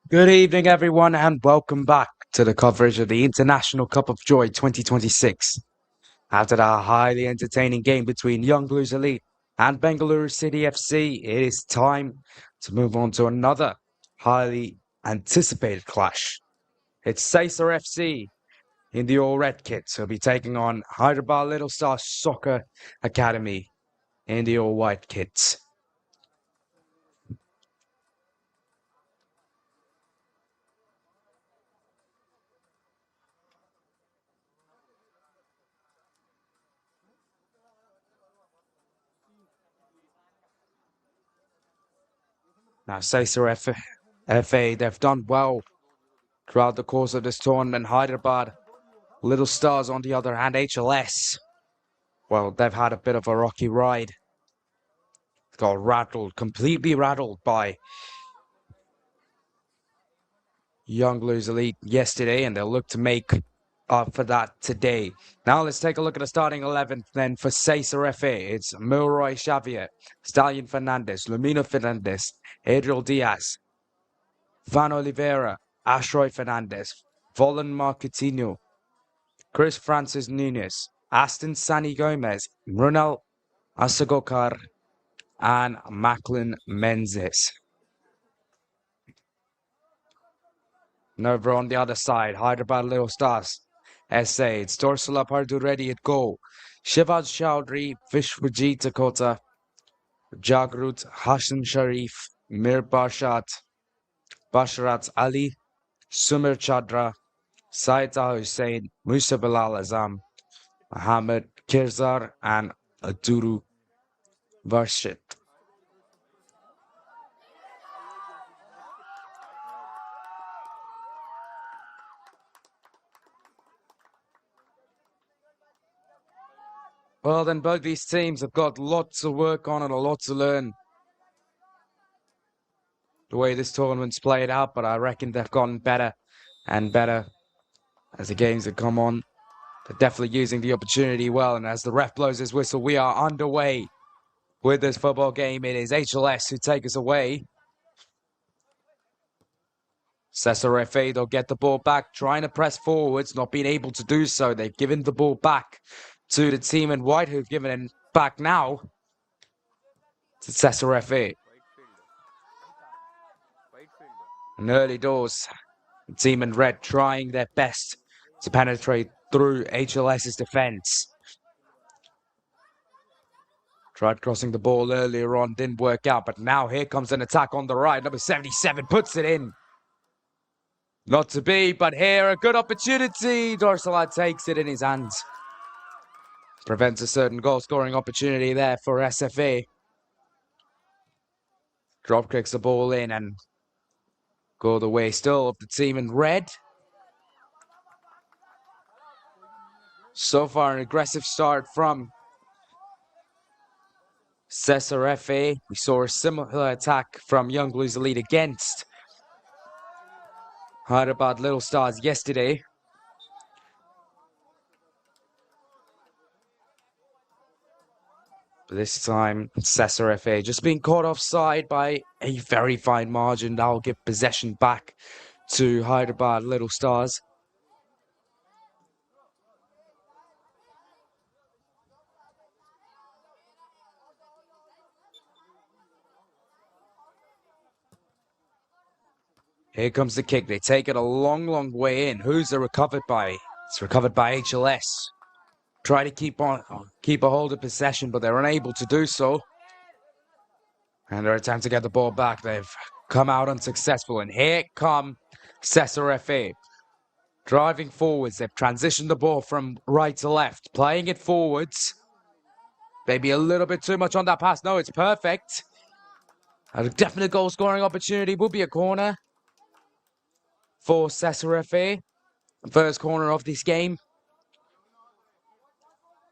Good evening, everyone, and welcome back to the coverage of the International Cup of Joy 2026. After that highly entertaining game between Young Blues Elite and Bengaluru City FC, it is time to move on to another highly anticipated clash. It's Sesa FC in the all-red kits who'll be taking on Hyderabad Little Star Soccer Academy in the all-white kits. Now, Sesa FA, they've done well throughout the course of this tournament. Hyderabad Little Stars, on the other hand, HLS, well, they've had a bit of a rocky ride. Got rattled, completely rattled by Young Blues Elite yesterday, and they'll look to make up for that today. Now let's take a look at the starting 11 then for Sesa FA. It's Milroy Xavier, Stallion Fernandez, Lumino Fernandez, Adriel Diaz, Van Oliveira, Ashroy Fernandez, Volan Marquinhos, Chris Francis Nunez, Aston Sani Gomez, Brunel Asagokar, and Macklin Menzies. And over on the other side, Hyderabad Little Stars, SA, it's Dorsala Parduredi at goal, Shivad Chowdhury, Vishwajit Dakota, Jagrut Hassan Sharif, Mir Barshat, Basharat Ali, Sumir Chadra, Saita Hussain, Musa Bilal Azam, Mohammed Kirzar, and Aduru Varshit. Well, then both these teams have got lots of work on and a lot to learn the way this tournament's played out, but I reckon they've gotten better and better as the games have come on. They're definitely using the opportunity well, and as the ref blows his whistle, we are underway with this football game. It is HLS who take us away. Sesa FA, they'll get the ball back, trying to press forwards, not being able to do so. They've given the ball back to the team in white, who've given it back now to Sesa FA. In early doors, the team in red trying their best to penetrate through HLS's defense. Tried crossing the ball earlier on, didn't work out, but now here comes an attack on the right. Number 77 puts it in. Not to be, but here, a good opportunity. Dorsala takes it in his hands. Prevents a certain goal-scoring opportunity there for SFA. Drop kicks the ball in and go the way still of the team in red. So far, an aggressive start from Sesa FA. We saw a similar attack from Young Blues Elite against Hyderabad Little Stars yesterday. But this time, Sesa FA just being caught offside by a very fine margin. That will give possession back to Hyderabad Little Stars. Here comes the kick. They take it a long, long way in. Who's it recovered by? It's recovered by HLS. Try to keep a hold of possession, but they're unable to do so. And their attempt to get the ball back, they've come out unsuccessful. And here come Sesa FA. Driving forwards, they've transitioned the ball from right to left, playing it forwards. Maybe a little bit too much on that pass. No, it's perfect. A definite goal-scoring opportunity. Would be a corner for Sesa FA. First corner of this game.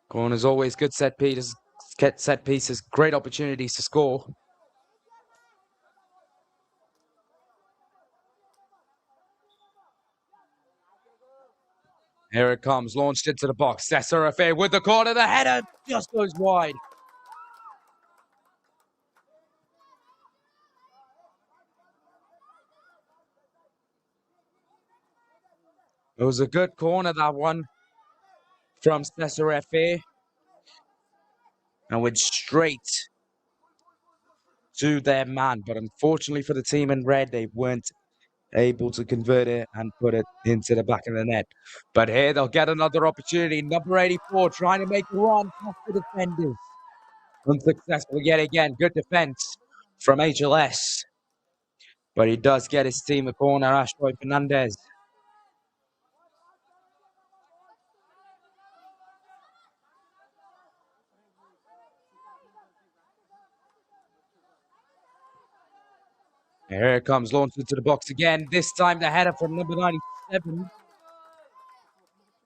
Corners always good set pieces, great opportunities to score. Here it comes, launched into the box. Sesa FA with the corner, the header just goes wide. It was a good corner, that one, from Sesa FA, and went straight to their man. But unfortunately for the team in red, they weren't able to convert it and put it into the back of the net. But here they'll get another opportunity. Number 84 trying to make a run past the defenders. Unsuccessful yet again. Good defense from HLS. But he does get his team a corner, Ashroy Fernandez. Here it comes, launched into the box again. This time the header from number 97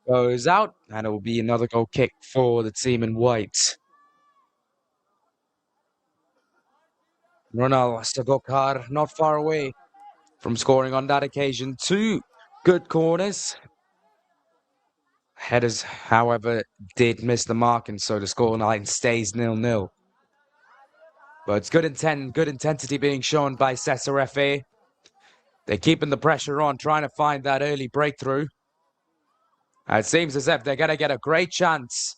goes out, and it will be another goal kick for the team in white. Ronald Sagokar not far away from scoring on that occasion. Two good corners. Headers, however, did miss the mark, and so the scoreline stays 0-0. But it's good intensity being shown by Sesa FA. They're keeping the pressure on, trying to find that early breakthrough. It seems as if they're going to get a great chance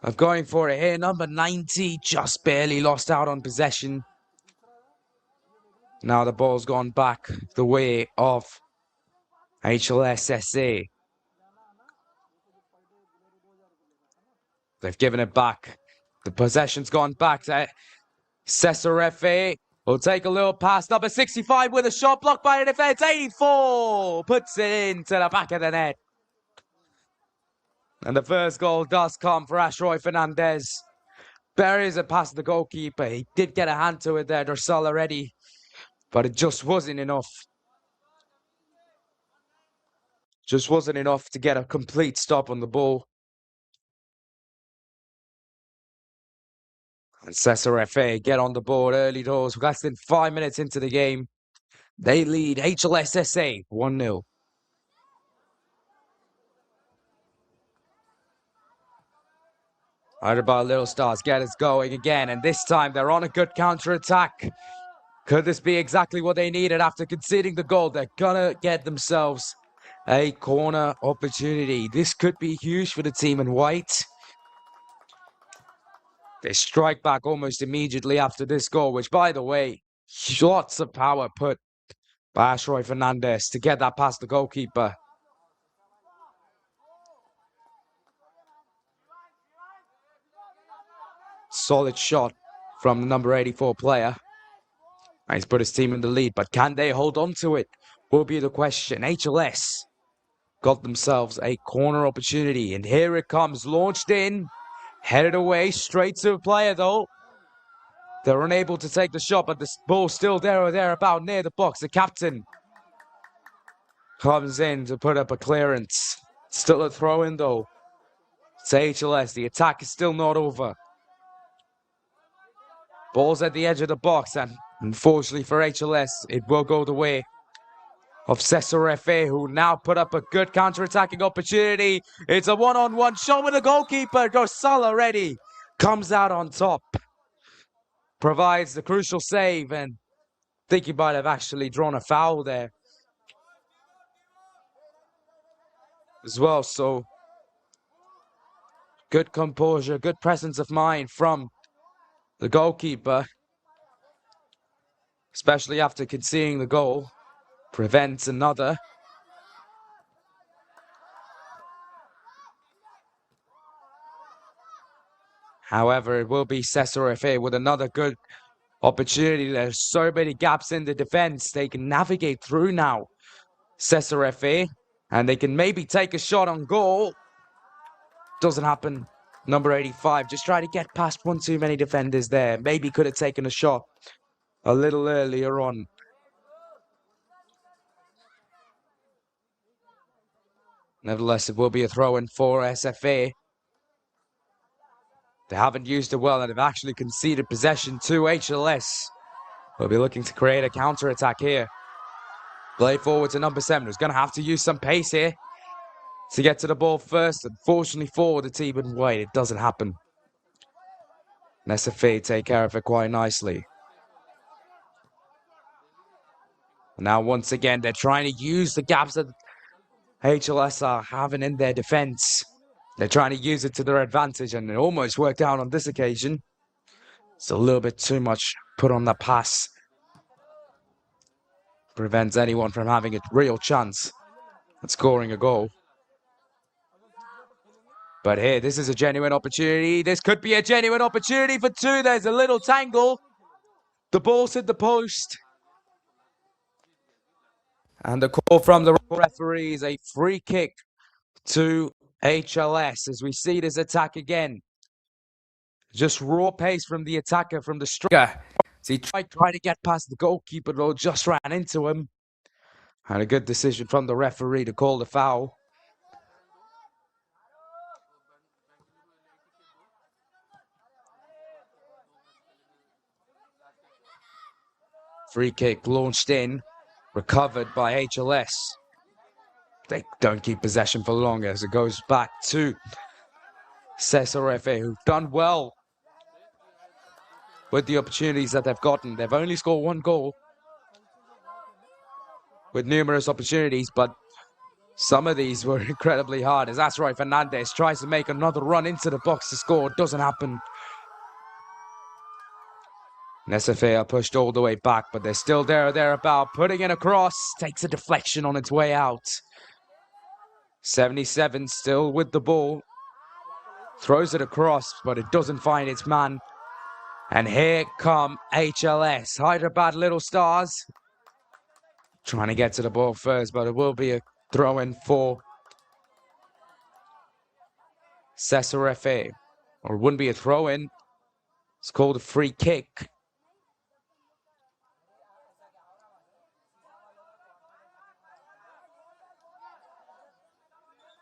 of going for it here. Number 90 just barely lost out on possession. Now the ball's gone back the way of HLSSA. They've given it back. The possession's gone back to Sesa FA. Will take a little pass. Number 65 with a shot blocked by the defense. 84 puts it into the back of the net. And the first goal does come for Ashroy Fernandez. Buries it past the goalkeeper. He did get a hand to it there, Dorsal already, but it just wasn't enough. Just wasn't enough to get a complete stop on the ball. And Sesa FA get on the board early doors. Less than 5 minutes into the game. They lead HLSSA 1-0. Hyderabad Little Stars get us going again, and this time they're on a good counter-attack. Could this be exactly what they needed after conceding the goal? They're gonna get themselves a corner opportunity. This could be huge for the team in white. They strike back almost immediately after this goal, which, by the way, lots of power put by Ashroy Fernandez to get that past the goalkeeper. Solid shot from the number 84 player. And he's put his team in the lead, but can they hold on to it? Will be the question. HLS got themselves a corner opportunity, and here it comes, launched in, headed away, straight to a player though. They're unable to take the shot, but the ball's still there or thereabout near the box. The captain comes in to put up a clearance. Still a throw-in though. It's HLS. The attack is still not over. Ball's at the edge of the box, and unfortunately for HLS, it will go the way of Sesa FA, who now put up a good counter-attacking opportunity. It's a one-on-one shot with the goalkeeper. Dorsal already comes out on top. Provides the crucial save, and I think he might have actually drawn a foul there as well. So good composure, good presence of mind from the goalkeeper, especially after conceding the goal. Prevents another. However, it will be Sesa FA with another good opportunity. There's so many gaps in the defense. They can navigate through now, Sesa FA, and they can maybe take a shot on goal. Doesn't happen. Number 85 just trying to get past one too many defenders there. Maybe could have taken a shot a little earlier on. Nevertheless, it will be a throw-in for SFA. They haven't used it well, and they've actually conceded possession to HLS. We'll be looking to create a counter-attack here. Play forward to number 7, who's going to have to use some pace here to get to the ball first. Unfortunately for the team in white, it doesn't happen. SFA take care of it quite nicely. Now, once again, they're trying to use the gaps that HLS are having in their defense. They're trying to use it to their advantage, and it almost worked out on this occasion. It's a little bit too much put on the pass. Prevents anyone from having a real chance at scoring a goal. But here, this is a genuine opportunity. This could be a genuine opportunity for two. There's a little tangle. The ball's hit the post. And the call from the referee is a free kick to HLS as we see this attack again. Just raw pace from the attacker, from the striker. So he tried to get past the goalkeeper, though, just ran into him. And a good decision from the referee to call the foul. Free kick launched in, recovered by HLS. They don't keep possession for long as it goes back to Sesa FA, who've done well with the opportunities that they've gotten. They've only scored one goal with numerous opportunities, but some of these were incredibly hard. As that's right, Fernandez tries to make another run into the box to score. It doesn't happen. SFA are pushed all the way back, but they're still there or thereabout. Putting it across, takes a deflection on its way out. 77 still with the ball. Throws it across, but it doesn't find its man. And here come HLS, Hyderabad Little Stars. Trying to get to the ball first, but it will be a throw-in for Sesa FA. Or it wouldn't be a throw-in. It's called a free kick.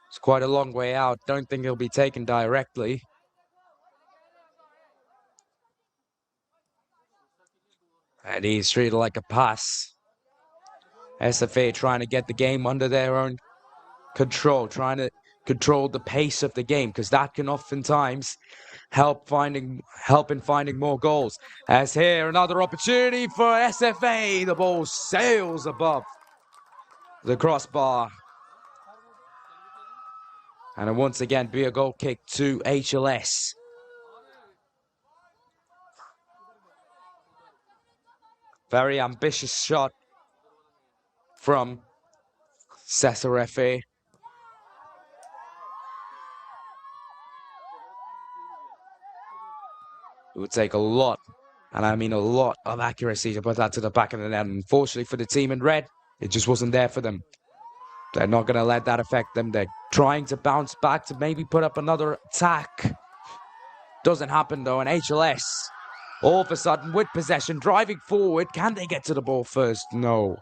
It's quite a long way out. Don't think he'll be taken directly. And he's treated like a pass. SFA trying to get the game under their own control, trying to control the pace of the game, because that can oftentimes help in finding more goals. As here, another opportunity for SFA. The ball sails above the crossbar. And it once again be a goal kick to HLS. Very ambitious shot from Sesa FA. It would take a lot, and I mean a lot, of accuracy to put that to the back of the net. Unfortunately for the team in red, it just wasn't there for them. They're not going to let that affect them. They're trying to bounce back to maybe put up another attack. Doesn't happen though, and HLS, all of a sudden, with possession, driving forward. Can they get to the ball first? No.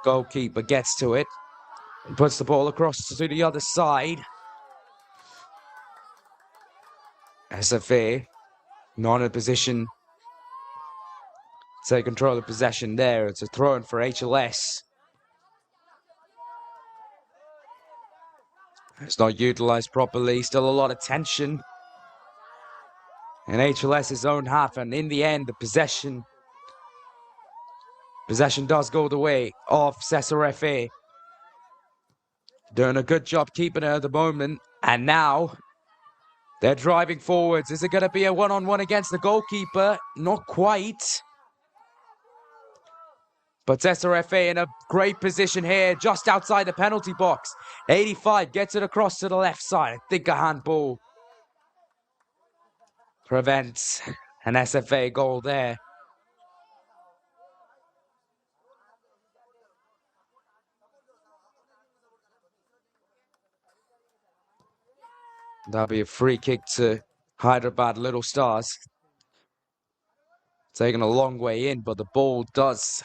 Goalkeeper gets to it and puts the ball across to the other side. SFA not in a position to take control of possession there. It's a throw-in for HLS. It's not utilised properly. Still a lot of tension in HLS's own half, and in the end, the possession does go the way of Sesa FA. Doing a good job keeping it at the moment, and now they're driving forwards. Is it going to be a one-on-one against the goalkeeper? Not quite. But Sesa FA in a great position here, just outside the penalty box. 85 gets it across to the left side. I think a handball prevents an SFA goal there. That'll be a free kick to Hyderabad Little Stars. Taking a long way in, but the ball does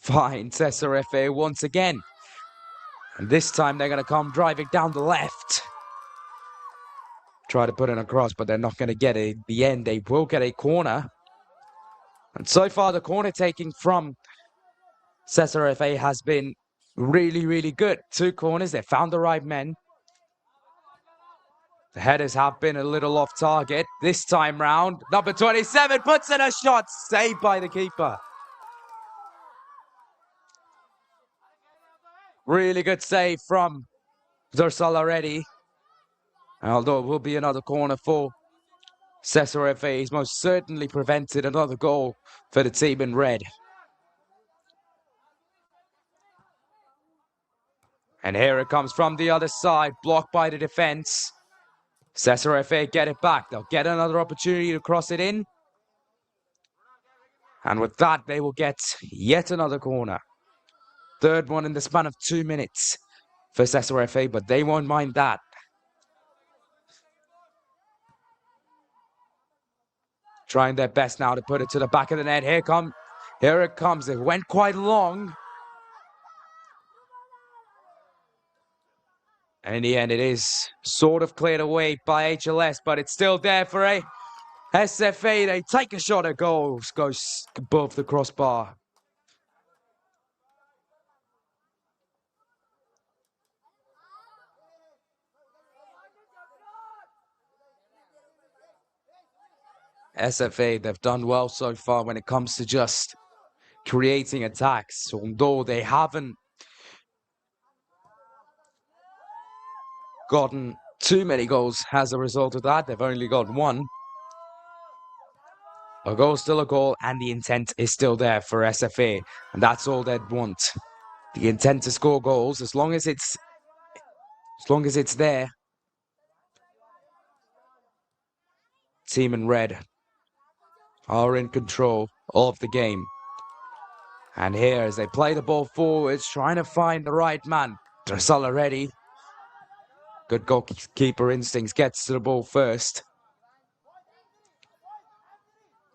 find Sesa FA once again. And this time they're going to come driving down the left. Try to put it across, but they're not going to get it. In the end, they will get a corner. And so far, the corner taking from Sesa FA has been really, really good. 2 corners, they found the right men. The headers have been a little off target this time round. Number 27 puts in a shot, saved by the keeper. Really good save from Dorsal already. Although it will be another corner for Sesa FA, he's most certainly prevented another goal for the team in red. And here it comes from the other side, blocked by the defence. Sesa FA get it back. They'll get another opportunity to cross it in. And with that, they will get yet another corner. Third one in the span of 2 minutes for Sesa FA, but they won't mind that. Trying their best now to put it to the back of the net. Here it comes. It went quite long. And in the end, it is sort of cleared away by HLS, but it's still there for a SFA. They take a shot at goals, goes above the crossbar. SFA, they've done well so far when it comes to just creating attacks, although they haven't gotten too many goals as a result of that. They've only got one. A goal's still a goal, and the intent is still there for SFA, and that's all they'd want. The intent to score goals, as long as it's there. Team in red are in control of the game. And here, as they play the ball forwards, trying to find the right man. Dressel already. Good goalkeeper instincts, gets to the ball first.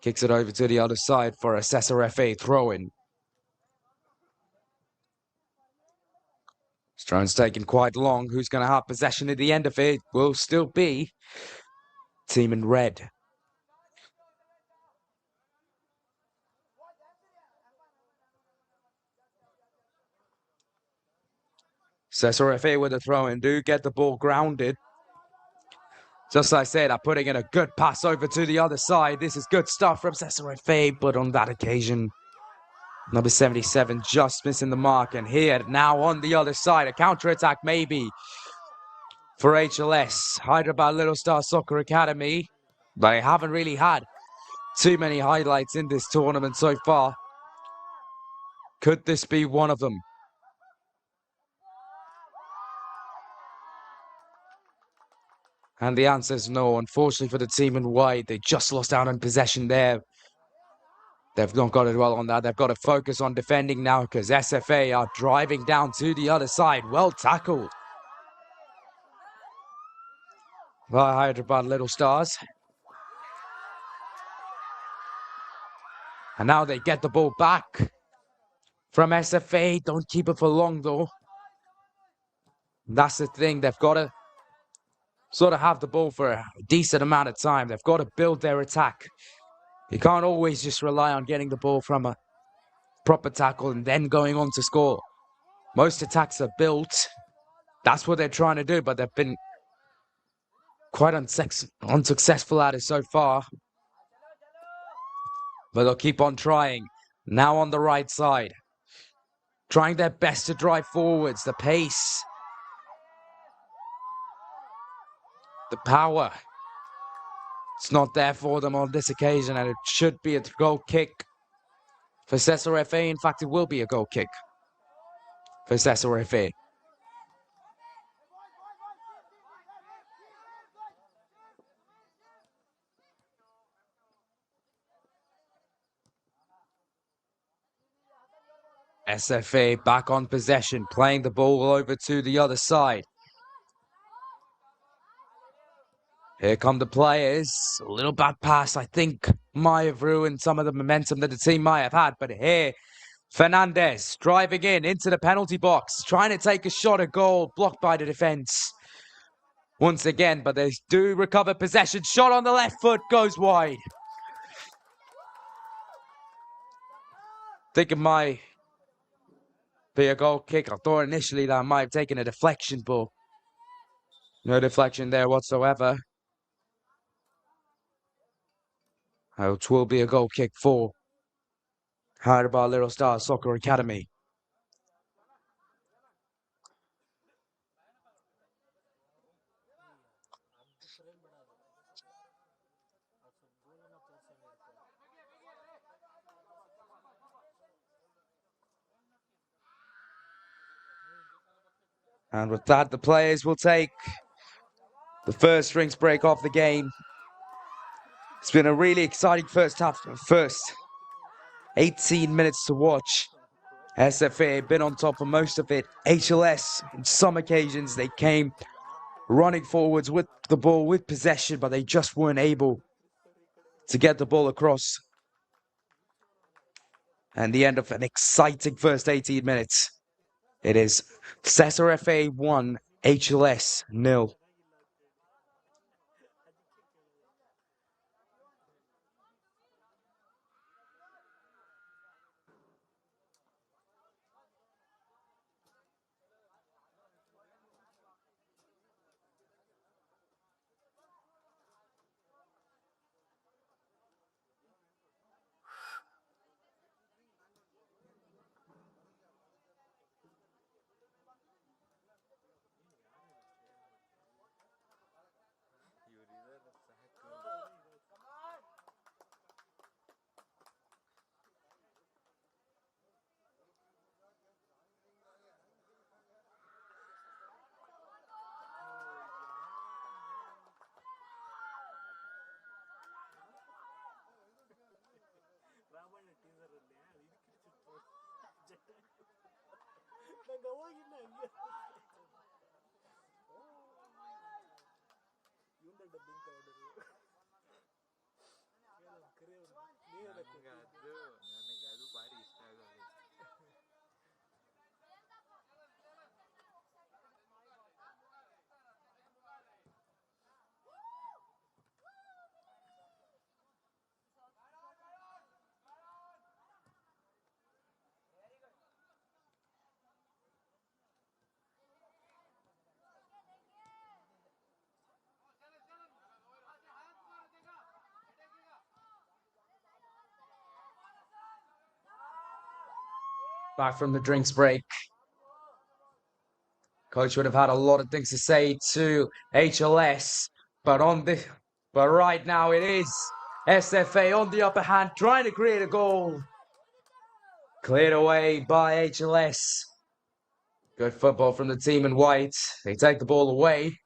Kicks it over to the other side for a Sesa FA throw-in. This drone's taken quite long. Who's going to have possession at the end of it? Will still be team in red. Sesa FA with a throw-in. Do get the ball grounded. Just like I said, I'm putting in a good pass over to the other side. This is good stuff from Sesa FA, but on that occasion, number 77 just missing the mark. And here, now on the other side, a counter-attack maybe for HLS, Hyderabad Little Star Soccer Academy. They haven't really had too many highlights in this tournament so far. Could this be one of them? And the answer is no. Unfortunately for the team in white, they just lost out on possession there. They've not got to dwell on that. They've got to focus on defending now because SFA are driving down to the other side. Well tackled by Hyderabad Little Stars. And now they get the ball back from SFA. Don't keep it for long though. That's the thing. They've got to sort of have the ball for a decent amount of time. They've got to build their attack. You can't always just rely on getting the ball from a proper tackle and then going on to score. Most attacks are built. That's what they're trying to do, but they've been quite unsuccessful at it so far. But they'll keep on trying. Now on the right side. Trying their best to drive forwards. The pace. The power. It's not there for them on this occasion, and it should be a goal kick for Sesa FA. In fact, it will be a goal kick for Sesa FA. SFA back on possession, playing the ball over to the other side. Here come the players. A little bad pass, I think, might have ruined some of the momentum that the team might have had. But here, Fernandez driving into the penalty box, trying to take a shot at goal, blocked by the defence. Once again, but they do recover possession. Shot on the left foot, goes wide. Think it might be a goal kick. I thought initially that I might have taken a deflection, but No deflection there whatsoever. It will be a goal kick for Hyderabad Little Stars Soccer Academy. And with that, the players will take the first drinks break off the game. It's been a really exciting first 18 minutes to watch. SFA have been on top of most of it. HLS, on some occasions, they came running forwards with the ball, with possession, but they just weren't able to get the ball across. And the end of an exciting first 18 minutes. It is Sesa FA 1, HLS 0. Back from the drinks break. Coach would have had a lot of things to say to HLS, but right now it is SFA on the upper hand, trying to create a goal. Cleared away by HLS. Good football from the team in white. They take the ball away,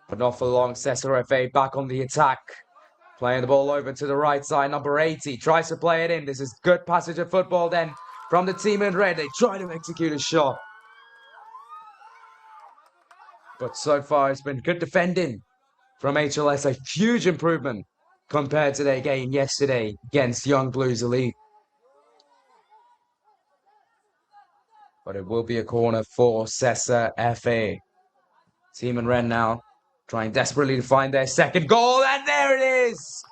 but not for long. Sesa FA back on the attack. Playing the ball over to the right side, number 80. Tries to play it in. This is good passage of football then from the team in red. They try to execute a shot. But so far, it's been good defending from HLS. A huge improvement compared to their game yesterday against Young Blues Elite. But it will be a corner for Sesa FA. Team in red now, trying desperately to find their second goal. And there it is!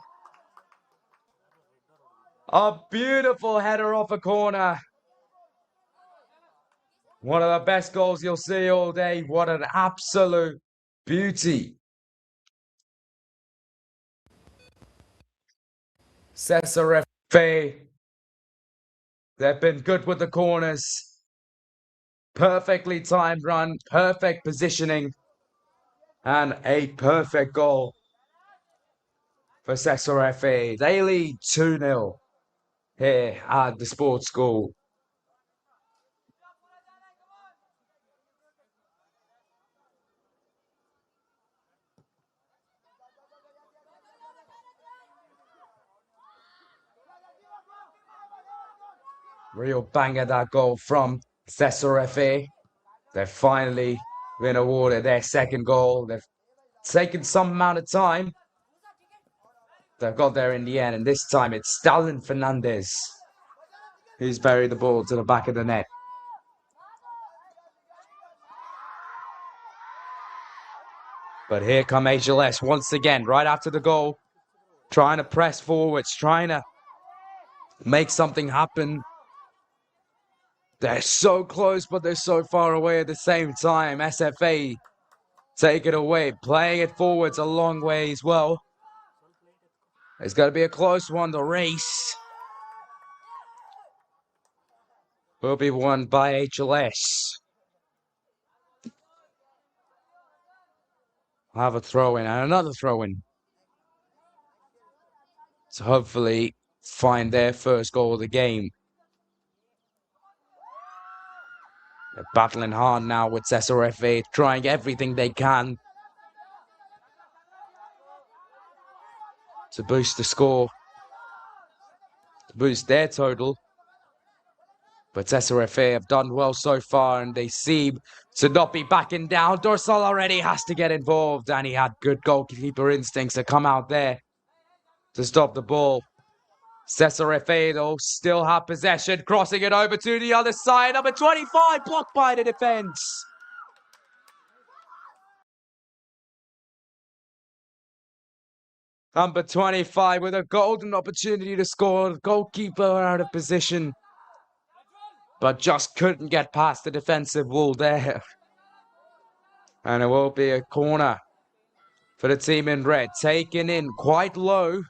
A beautiful header off a corner. One of the best goals you'll see all day. What an absolute beauty. Sesa FA, they've been good with the corners. Perfectly timed run, perfect positioning, and a perfect goal for Sesa FA. They lead 2-0 here at the sports school. Real banger, that goal from Sesa FA. They've finally been awarded their second goal. They've taken some amount of time. They've got there in the end, and this time it's Stalin Fernandez who's buried the ball to the back of the net. But here come HLS once again, right after the goal, trying to press forwards, trying to make something happen. They're so close, but they're so far away at the same time. SFA take it away, playing it forwards a long way as well. It's going to be a close one, the race. Will be won by HLS. I'll have a throw-in and another throw-in to hopefully find their first goal of the game. They're battling hard now with Sesa FA, trying everything they can to boost the score, to boost their total. But Sesa FA have done well so far, and they seem to not be backing down. Dorsal already has to get involved, and he had good goalkeeper instincts to come out there to stop the ball. Sesa FA, though, still have possession, crossing it over to the other side. Number 25, blocked by the defence. Number 25 with a golden opportunity to score. Goalkeeper out of position, but just couldn't get past the defensive wall there. And it will be a corner for the team in red. Taken in quite low.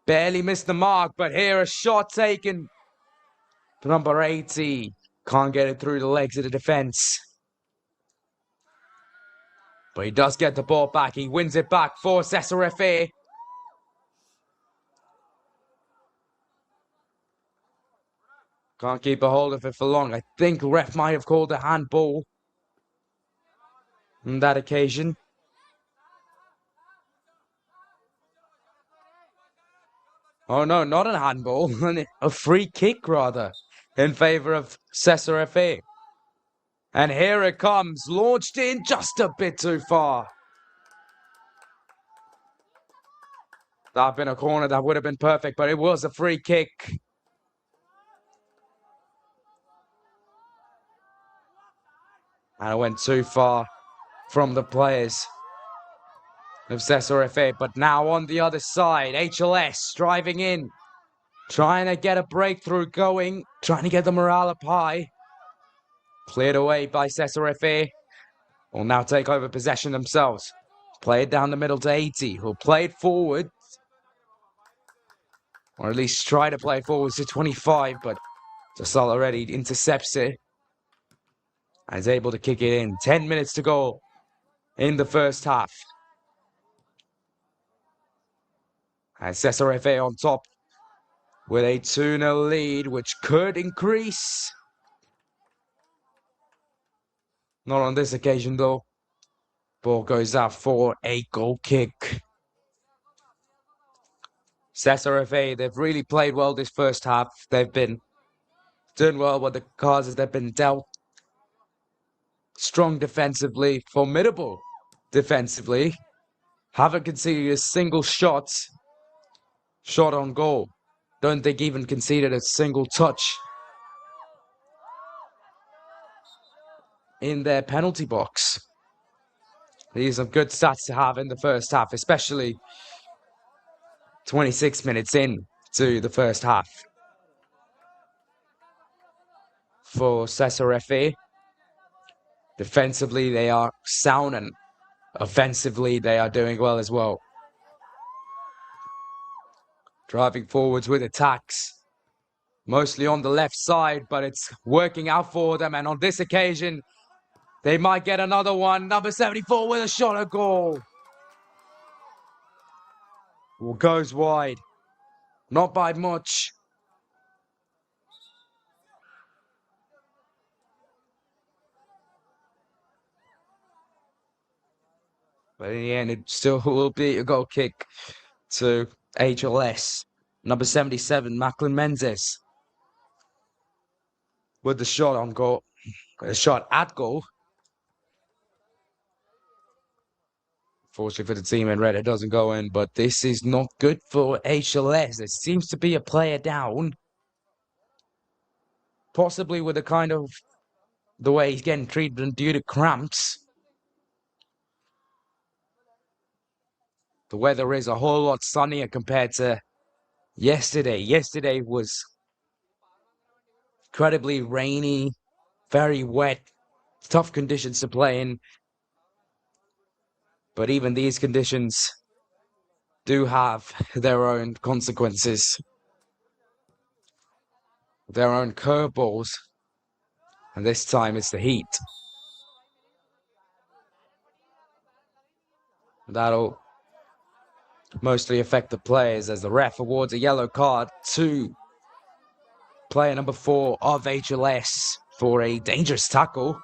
Barely missed the mark, but here a shot taken. Number 80 can't get it through the legs of the defense. But he does get the ball back. He wins it back for Sesa FA. Can't keep a hold of it for long. I think ref might have called a handball on that occasion. Oh no, not a handball. A free kick, rather, in favour of Sesa FA. And here it comes, launched in just a bit too far. That would have been a corner that would have been perfect, but it was a free kick. And it went too far from the players of Sesa FA. But now on the other side, HLS driving in, trying to get a breakthrough going, trying to get the morale up high. Cleared away by Sesa FA. Will now take over possession themselves. Play it down the middle to 80, who'll play it forward. Or at least try to play it forward to 25, but Jasal already intercepts it. And is able to kick it in. 10 minutes to go in the first half. And Sesa FA on top with a 2-0 lead, which could increase. Not on this occasion, though. Ball goes out for a goal kick. Sesa FA, they've really played well this first half. They've been doing well with the cards as they've been dealt. Strong defensively, formidable defensively. Haven't conceded a single shot on goal. Don't think even conceded a single touch in their penalty box. These are good stats to have in the first half, especially 26 minutes in to the first half. For Sesa FA, defensively they are sound, and offensively they are doing well as well. Driving forwards with attacks, mostly on the left side, but it's working out for them. And on this occasion, they might get another one. Number 74 with a shot at goal. Well, goes wide. Not by much. But in the end, it still will be a goal kick to HLS. Number 77, Macklin Menzies, with the shot on goal. A shot at goal. Fortunately for the team in red, it doesn't go in, but this is not good for HLS. There seems to be a player down. Possibly with the way he's getting treated due to cramps. The weather is a whole lot sunnier compared to yesterday. Yesterday was incredibly rainy, very wet, tough conditions to play in. But even these conditions do have their own consequences, their own curveballs, and this time it's the heat. That'll mostly affect the players as the ref awards a yellow card to player number 4 of HLS for a dangerous tackle.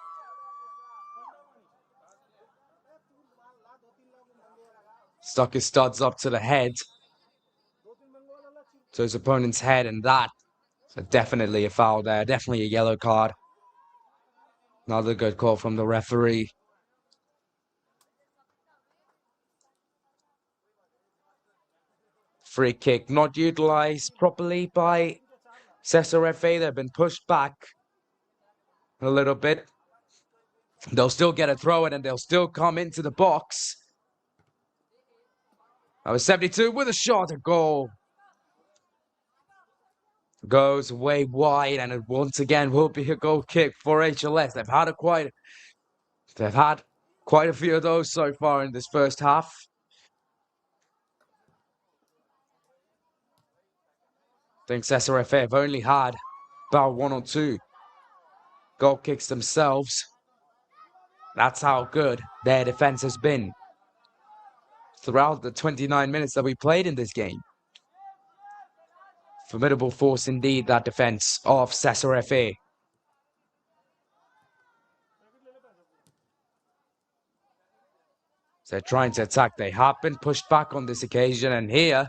Stuck his studs up to the head, to his opponent's head, and that's definitely a foul there, definitely a yellow card. Another good call from the referee. Free kick not utilized properly by Sesa. They've been pushed back a little bit. They'll still get a throw in and they'll still come into the box. That was 72 with a shot, a goal. Goes way wide, and it once again will be a goal kick for HLS. They've had quite a few of those so far in this first half. I think Sesa have only had about 1 or 2 goal kicks themselves. That's how good their defense has been throughout the 29 minutes that we played in this game. Formidable force indeed, that defense of Sesa. So they're trying to attack. They have been pushed back on this occasion, and here,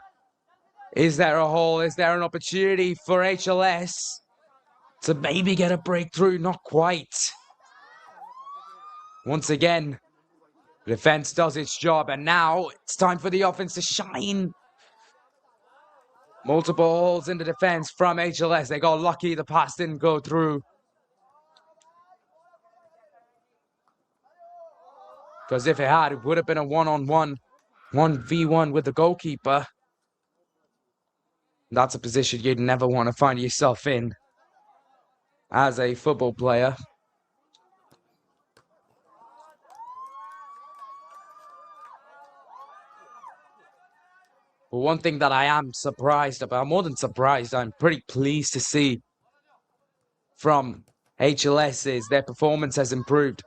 is there a hole? Is there an opportunity for HLS to maybe get a breakthrough? Not quite. Once again, the defense does its job, and now it's time for the offense to shine. Multiple holes in the defense from HLS. They got lucky the pass didn't go through. Because if it had, it would have been a 1-on-1, 1v1 with the goalkeeper. That's a position you'd never want to find yourself in as a football player. But one thing that I am surprised about, more than surprised, I'm pretty pleased to see from HLS is their performance has improved.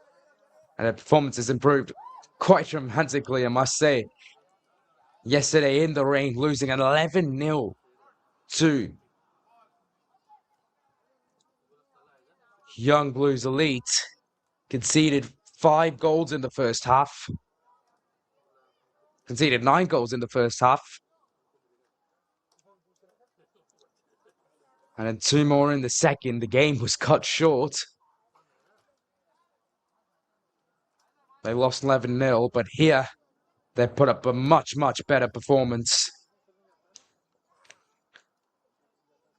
And their performance has improved quite dramatically, I must say. Yesterday in the rain, losing an 11-0 to Young Blues Elite. Conceded 5 goals in the first half. Conceded 9 goals in the first half. And then 2 more in the second. The game was cut short. They lost 11-0, but here they put up a much, much better performance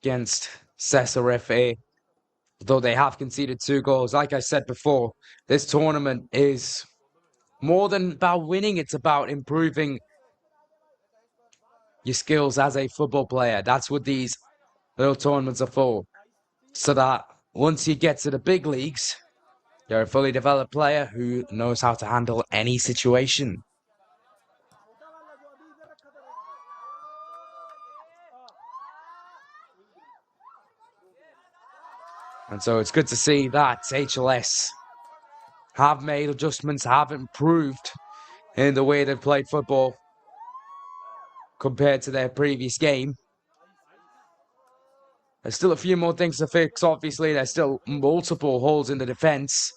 against Sesa. Though they have conceded 2 goals. Like I said before, this tournament is more than about winning. It's about improving your skills as a football player. That's what these little tournaments are for. So that once you get to the big leagues, you're a fully developed player who knows how to handle any situation. And so it's good to see that HLS have made adjustments, have improved in the way they've played football compared to their previous game. There's still a few more things to fix, obviously. There's still multiple holes in the defense.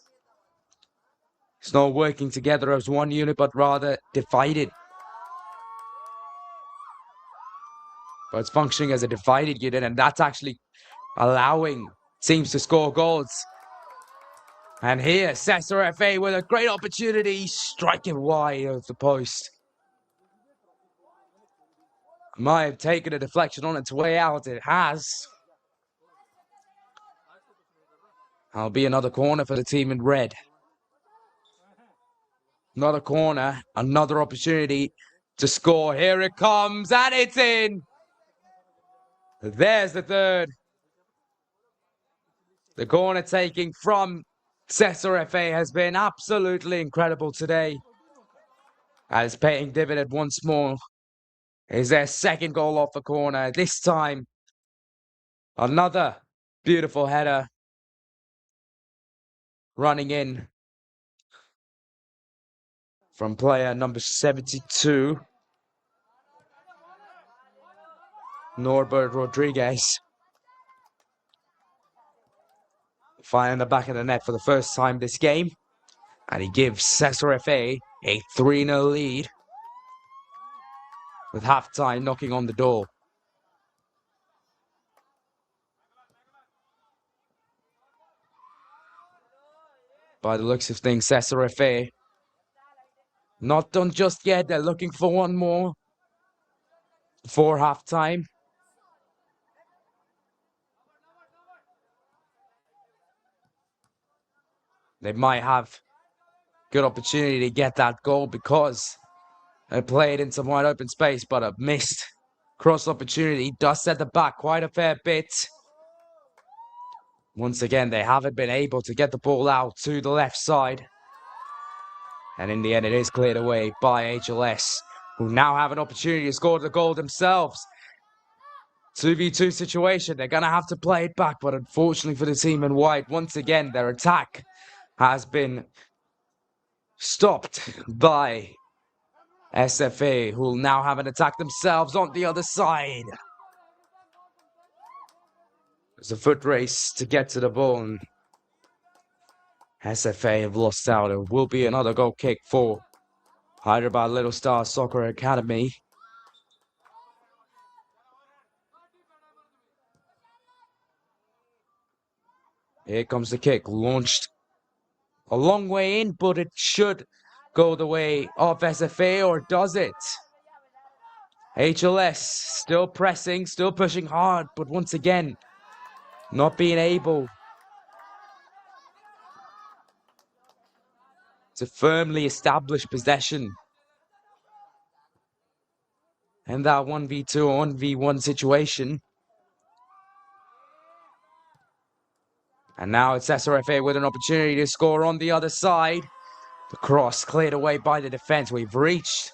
It's not working together as one unit, but rather divided. But it's functioning as a divided unit, and that's actually allowing teams to score goals. And here, Sesa with a great opportunity, striking wide of the post. Might have taken a deflection on its way out. It has. That'll be another corner for the team in red. Another corner, another opportunity to score. Here it comes, and it's in. There's the third. The corner taking from Sesa has been absolutely incredible today. As paying dividend once more is their second goal off the corner. This time, another beautiful header running in from player number 72, Norbert Rodriguez. Finding the back of the net for the first time this game. And he gives Sesa FA a 3-0 lead, with half-time knocking on the door. By the looks of things, Sesa FA not done just yet. They're looking for one more before half-time. They might have good opportunity to get that goal because they played in some wide open space, but a missed cross opportunity does set the back quite a fair bit. Once again, they haven't been able to get the ball out to the left side. And in the end, it is cleared away by HLS, who now have an opportunity to score the goal themselves. 2v2 situation. They're going to have to play it back, but unfortunately for the team in white, once again, their attack has been stopped by SFA, who will now have an attack themselves on the other side. There's a foot race to get to the ball, and SFA have lost out. It will be another goal kick for Hyderabad Little Stars Soccer Academy. Here comes the kick, launched a long way in, but it should go the way of SFA, or does it? HLS still pressing, still pushing hard, but once again, not being able to firmly establish possession. And that 1v2 or 1v1 situation. And now it's SRFA with an opportunity to score on the other side. The cross cleared away by the defense. We've reached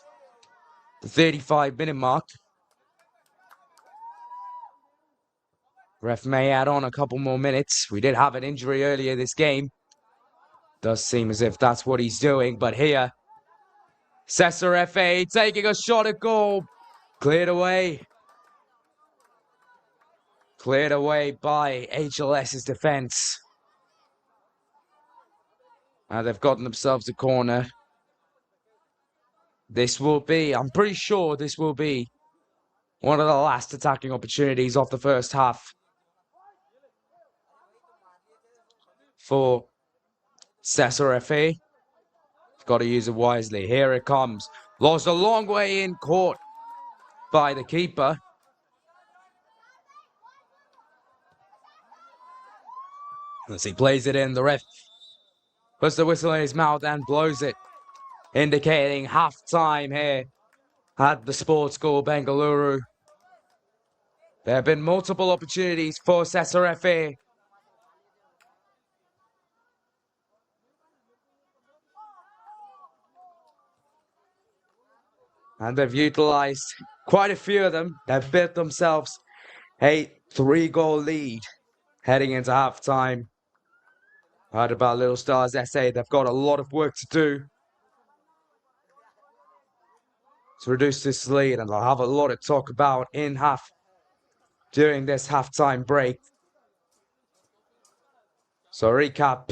the 35-minute mark. Ref may add on a couple more minutes. We did have an injury earlier this game. Does seem as if that's what he's doing. But here, Sesa FA taking a shot at goal. Cleared away. Cleared away by HLS's defense. Now they've gotten themselves a corner. This will be, I'm pretty sure this will be one of the last attacking opportunities of the first half for Sesa FA. Got to use it wisely. Here it comes. Lost a long way in, caught by the keeper. As he plays it in, the ref puts the whistle in his mouth and blows it, indicating half-time here at the Sports School Bengaluru. There have been multiple opportunities for Sesa FA. And they've utilised quite a few of them. They've built themselves a 3-goal lead heading into half-time. Hyderabad Little Stars SA, they've got a lot of work to do to reduce this lead, and they'll have a lot to talk about during this half-time break. So a recap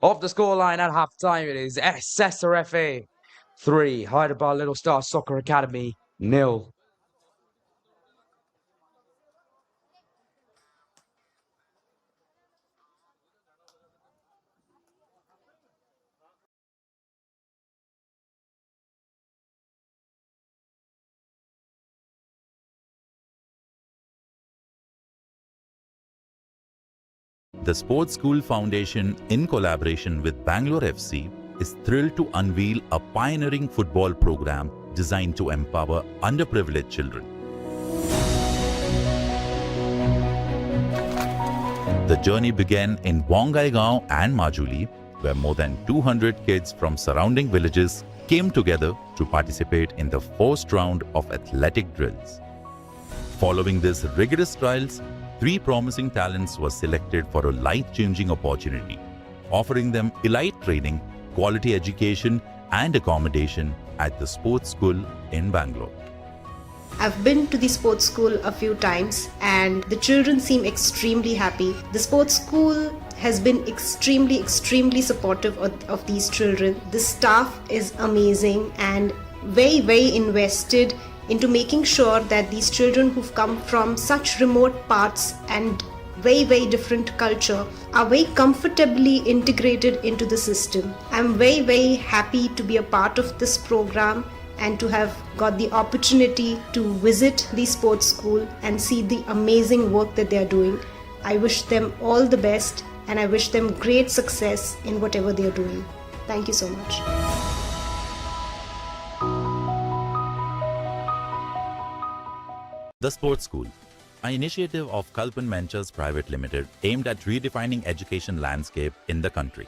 of the scoreline at half-time. It is Sesa FA 3, Hyderabad Little Stars Soccer Academy 0. The Sports School Foundation, in collaboration with Bangalore FC, is thrilled to unveil a pioneering football program designed to empower underprivileged children. The journey began in Bongaigaon and Majuli, where more than 200 kids from surrounding villages came together to participate in the first round of athletic drills. Following these rigorous trials, 3 promising talents were selected for a life-changing opportunity, offering them elite training, quality education and accommodation at the sports school in Bangalore. I've been to the sports school a few times and the children seem extremely happy. The sports school has been extremely supportive of these children. The staff is amazing and very invested into making sure that these children who've come from such remote parts and very different culture are very comfortably integrated into the system. I'm very happy to be a part of this program and to have got the opportunity to visit the sports school and see the amazing work that they are doing. I wish them all the best and I wish them great success in whatever they are doing. Thank you so much. The Sports School, an initiative of Kalpan Ventures Private Limited aimed at redefining education landscape in the country.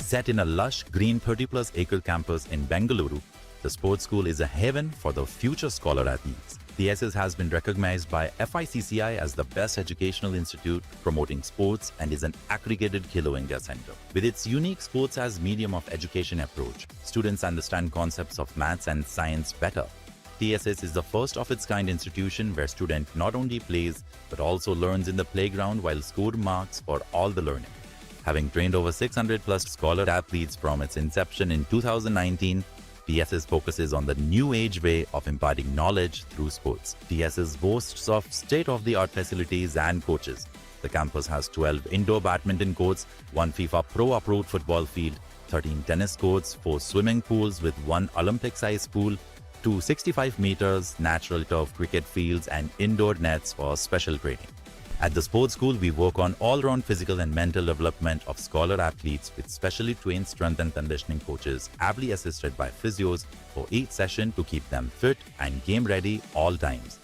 Set in a lush green 30+ acre campus in Bengaluru, the sports school is a haven for the future scholar athletes. The SS has been recognized by FICCI as the best educational institute promoting sports and is an accredited Khelo India center. With its unique sports as medium of education approach, students understand concepts of maths and science better. TSS is the first of its kind institution where student not only plays but also learns in the playground while scored marks for all the learning. Having trained over 600+ scholar athletes from its inception in 2019, TSS focuses on the new age way of imparting knowledge through sports. TSS boasts of state-of-the-art facilities and coaches. The campus has 12 indoor badminton courts, 1 FIFA Pro approved football field, 13 tennis courts, 4 swimming pools with 1 Olympic-sized pool, 2 65 meters natural turf cricket fields and indoor nets for special training. At the sports school, we work on all-round physical and mental development of scholar athletes with specially trained strength and conditioning coaches, ably assisted by physios for each session to keep them fit and game-ready all times.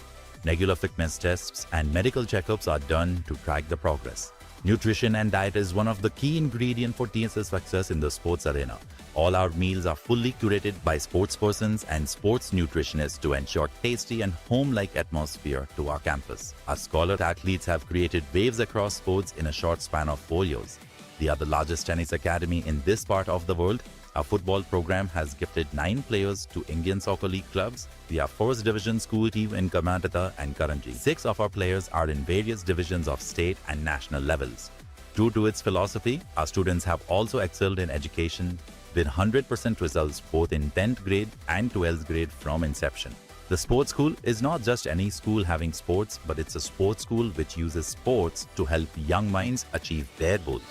Regular fitness tests and medical checkups are done to track the progress. Nutrition and diet is one of the key ingredients for TSS success in the sports arena. All our meals are fully curated by sportspersons and sports nutritionists to ensure tasty and home-like atmosphere to our campus. Our scholar athletes have created waves across sports in a short span of 4 years. They are the largest tennis academy in this part of the world. Our football program has gifted 9 players to Indian Soccer League clubs. We are first division school team in Karnataka and Karanji. 6 of our players are in various divisions of state and national levels. True to its philosophy, our students have also excelled in education with 100% results both in 10th grade and 12th grade from inception. The sports school is not just any school having sports, but it's a sports school which uses sports to help young minds achieve their goals.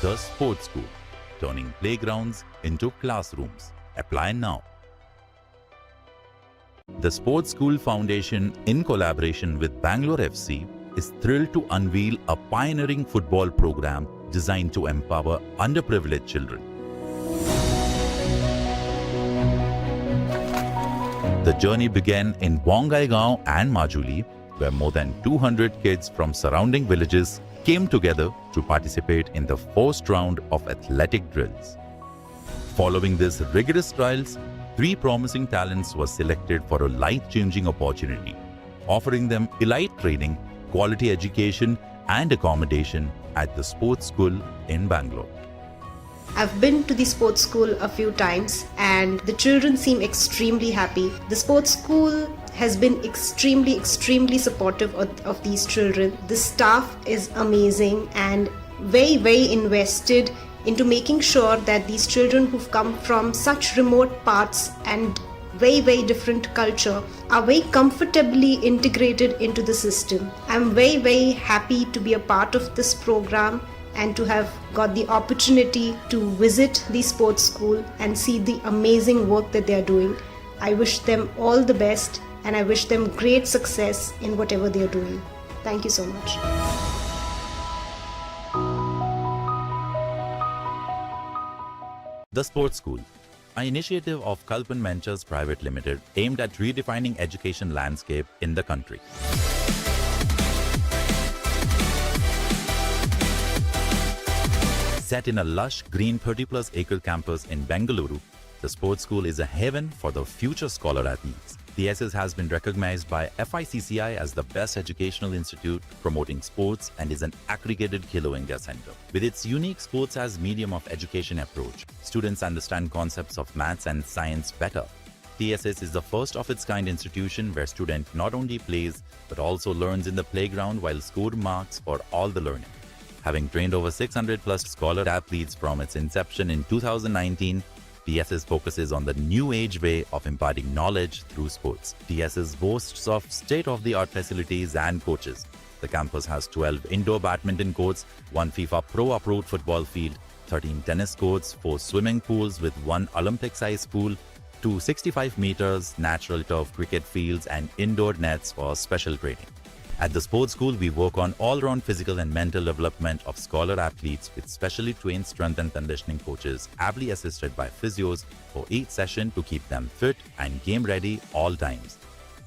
The Sports School, turning playgrounds into classrooms. Apply now. The Sports School Foundation, in collaboration with Bangalore FC, is thrilled to unveil a pioneering football program designed to empower underprivileged children. The journey began in Bongaigaon and Majuli, where more than 200 kids from surrounding villages came together to participate in the first round of athletic drills. Following these rigorous trials, 3 promising talents were selected for a life-changing opportunity, offering them elite training, quality education and accommodation at the sports school in Bangalore. I've been to the sports school a few times and the children seem extremely happy. The sports school has been extremely supportive of these children. The staff is amazing and very invested into making sure that these children who've come from such remote parts and very different culture are very comfortably integrated into the system. I'm very happy to be a part of this program and to have got the opportunity to visit the sports school and see the amazing work that they are doing. I wish them all the best and I wish them great success in whatever they are doing. Thank you so much. The Sports School, an initiative of Kalpan Ventures Private Limited aimed at redefining education landscape in the country. Set in a lush green 30-plus acre campus in Bengaluru, the sports school is a haven for the future scholar athletes. The SS has been recognized by FICCI as the best educational institute promoting sports and is an accredited Khelo India center. With its unique sports as medium of education approach, students understand concepts of maths and science better. TSS is the first of its kind institution where student not only plays but also learns in the playground while scored marks for all the learning. Having trained over 600 plus scholar athletes from its inception in 2019, TSS focuses on the new age way of imparting knowledge through sports. TSS boasts of state-of-the-art facilities and coaches. The campus has 12 indoor badminton courts, 1 FIFA Pro Approved football field, 13 tennis courts, 4 swimming pools with 1 Olympic-sized pool, 2 65 meters natural turf cricket fields and indoor nets for special training. At the sports school, we work on all-round physical and mental development of scholar athletes with specially trained strength and conditioning coaches, ably assisted by physios for each session to keep them fit and game-ready all times.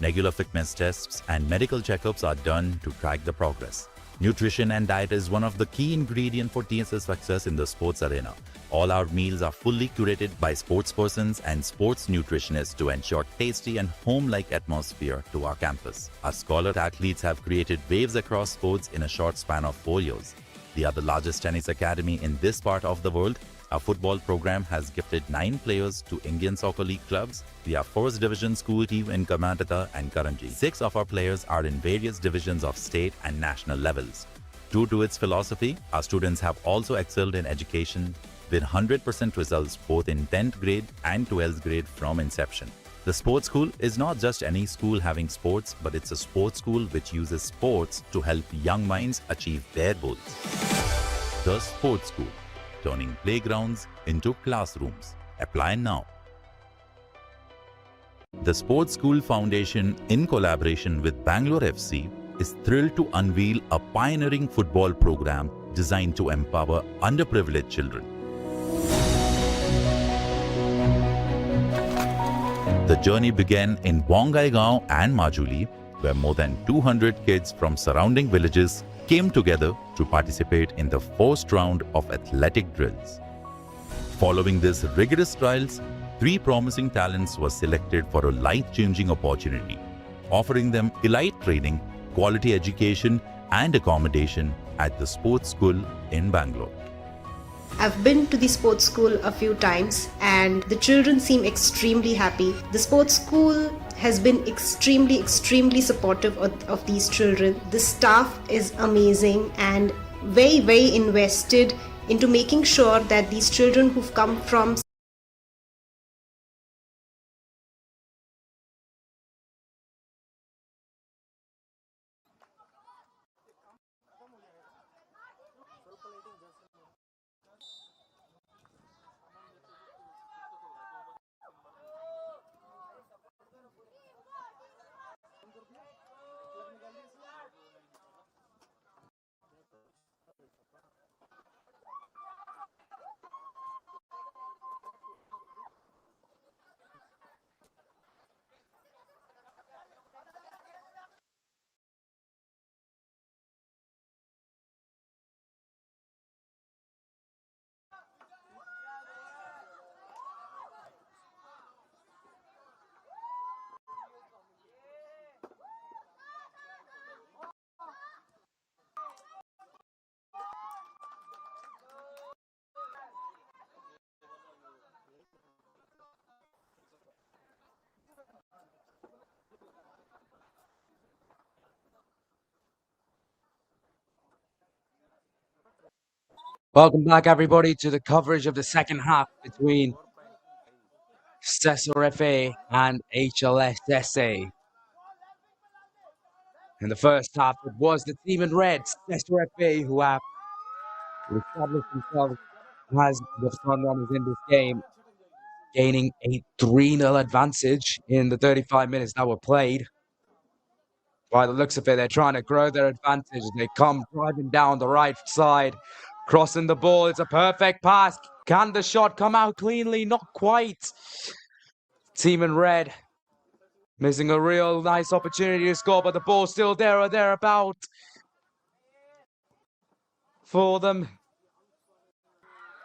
Regular fitness tests and medical checkups are done to track the progress. Nutrition and diet is one of the key ingredients for TSS success in the sports arena. All our meals are fully curated by sportspersons and sports nutritionists to ensure tasty and home-like atmosphere to our campus. Our scholar athletes have created waves across sports in a short span of 4 years. They are the largest tennis academy in this part of the world. Our football program has gifted 9 players to Indian Soccer League clubs. We are first division school team in Karnataka and Karanji. 6 of our players are in various divisions of state and national levels. True to its philosophy, our students have also excelled in education with 100% results both in 10th grade and 12th grade from inception. The sports school is not just any school having sports, but it's a sports school which uses sports to help young minds achieve their goals. The Sports School, turning playgrounds into classrooms. Apply now. The Sports School Foundation, in collaboration with Bangalore FC, is thrilled to unveil a pioneering football program designed to empower underprivileged children. The journey began in Bongaigaon and Majuli, where more than 200 kids from surrounding villages came together to participate in the first round of athletic drills. Following these rigorous trials, 3 promising talents were selected for a life-changing opportunity, offering them elite training, quality education and accommodation at the sports school in Bangalore. I've been to the sports school a few times and the children seem extremely happy. The sports school has been extremely supportive of these children. The staff is amazing and very invested into making sure that these children who've come from Welcome back, everybody, to the coverage of the second half between Sesa FA and HLS SA. In the first half, it was the team in red, Sesa FA, who have established themselves as the front runners in this game, gaining a 3-0 advantage in the 35 minutes that were played. By the looks of it, they're trying to grow their advantage. They come driving down the right side, crossing the ball. It's a perfect pass. Can the shot come out cleanly? Not quite. Team in red missing a real nice opportunity to score, but the ball's still there or thereabout for them.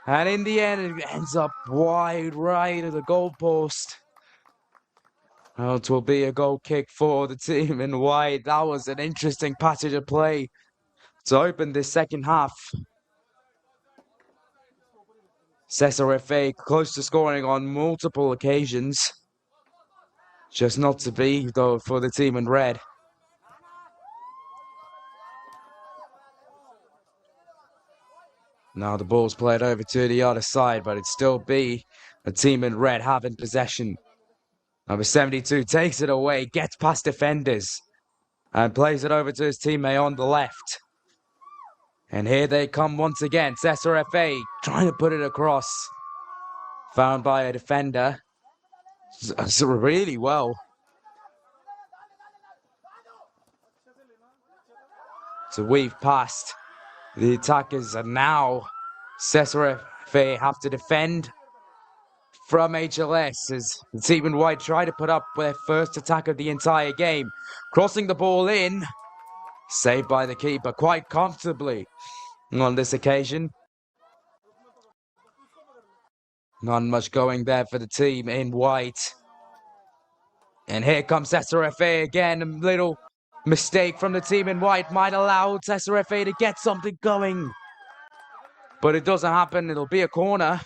And in the end, it ends up wide right of the goalpost. Well, it will be a goal kick for the team in white. That was an interesting passage of play to open this second half. Sesa FA close to scoring on multiple occasions. Just not to be, though, for the team in red. Now the ball's played over to the other side, but it'd still be a team in red having possession. Number 72 takes it away, gets past defenders, and plays it over to his teammate on the left. And here they come once again. Sesa FA trying to put it across. Found by a defender. Really well. To weave past. The attackers are now. Sesa FA have to defend from HLS as the team in white try to put up their first attack of the entire game. Crossing the ball in. Saved by the keeper quite comfortably on this occasion. Not much going there for the team in white. And here comes Sesa FA again. A little mistake from the team in white might allow Sesa FA to get something going. But it doesn't happen. It'll be a corner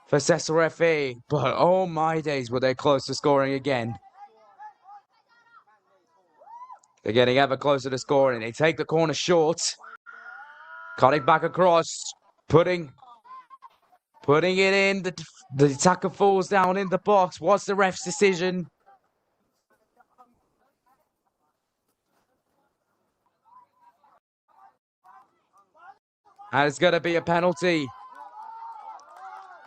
for Sesa FA. But oh my days, were they close to scoring again. They're getting ever closer to scoring. They take the corner short. Cutting back across. Putting it in. The attacker falls down in the box. What's the ref's decision? And it's going to be a penalty.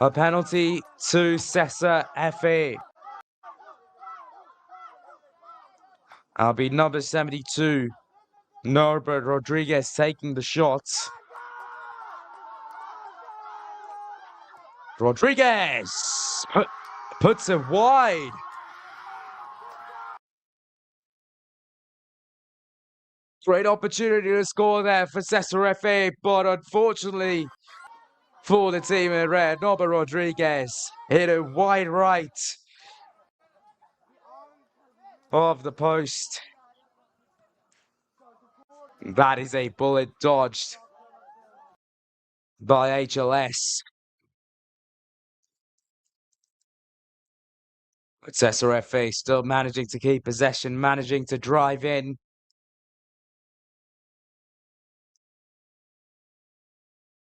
A penalty to Sesa FA. I'll be number 72, Norbert Rodriguez taking the shots. Rodriguez puts it wide. Great opportunity to score there for Sesa FA, but unfortunately for the team in red, Norbert Rodriguez hit it wide right of the post. That is a bullet dodged by HLS. But Sesa FA still managing to keep possession, managing to drive in.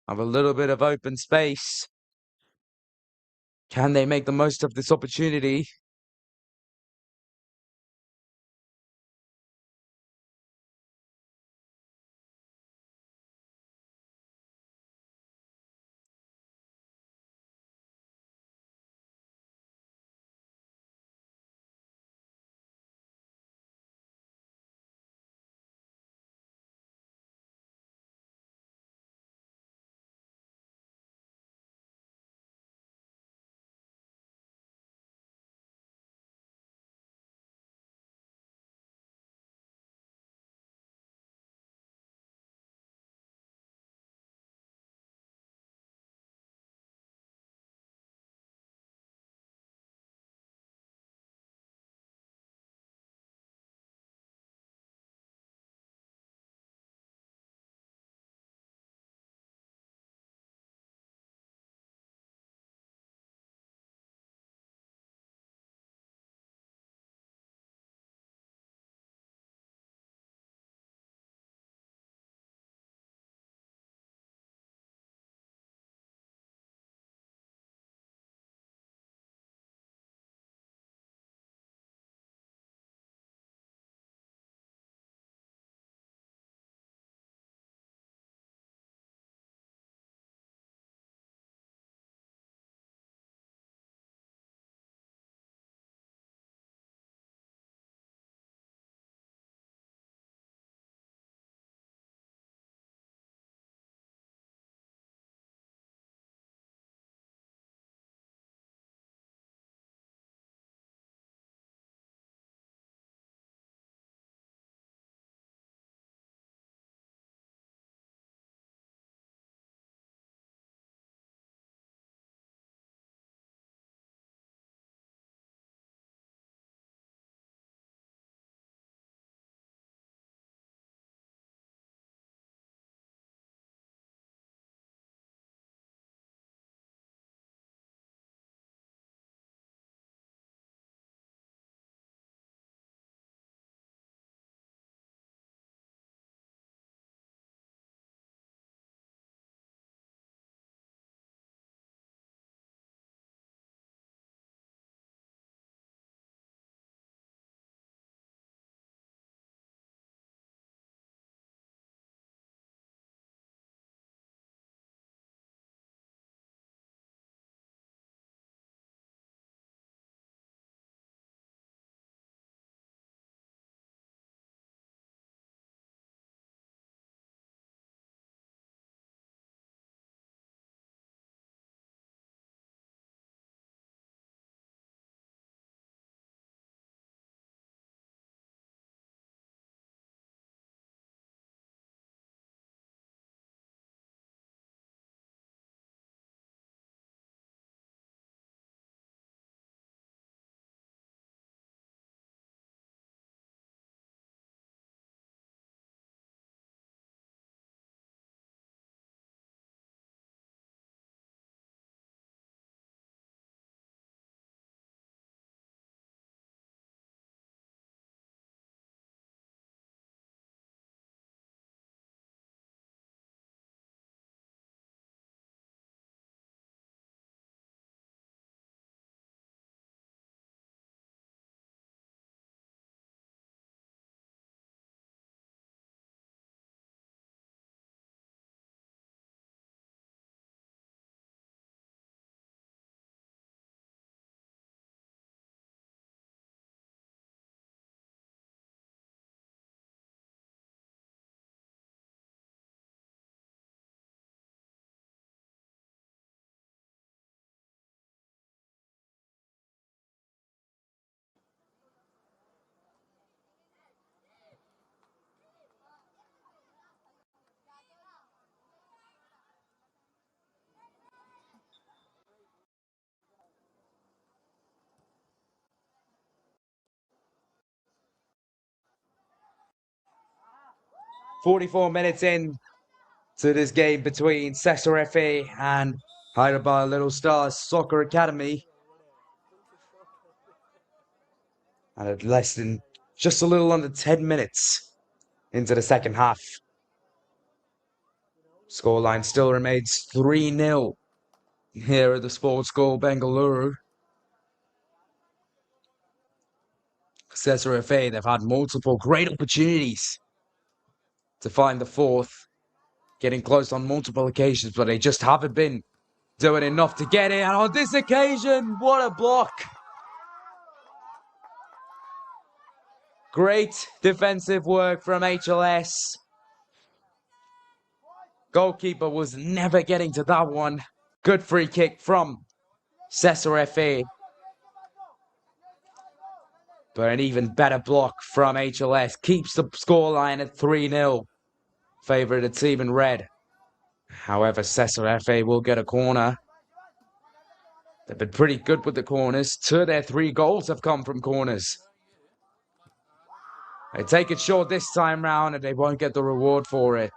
Have a little bit of open space. Can they make the most of this opportunity? 44 minutes in to this game between Sesa FA and Hyderabad Little Stars Soccer Academy. And at less than just a little under 10 minutes into the second half. Scoreline still remains 3-0 here at the Sports School Bengaluru. Sesa FA, they've had multiple great opportunities to find the fourth, getting close on multiple occasions, but they just haven't been doing enough to get it. And on this occasion, what a block! Great defensive work from HLS. Goalkeeper was never getting to that one. Good free kick from Sesa FA. But an even better block from HLS keeps the scoreline at 3-0. Favour the team in red. However, Sesa FA will get a corner. They've been pretty good with the corners. 2 of their 3 goals have come from corners. They take it short this time round and they won't get the reward for it.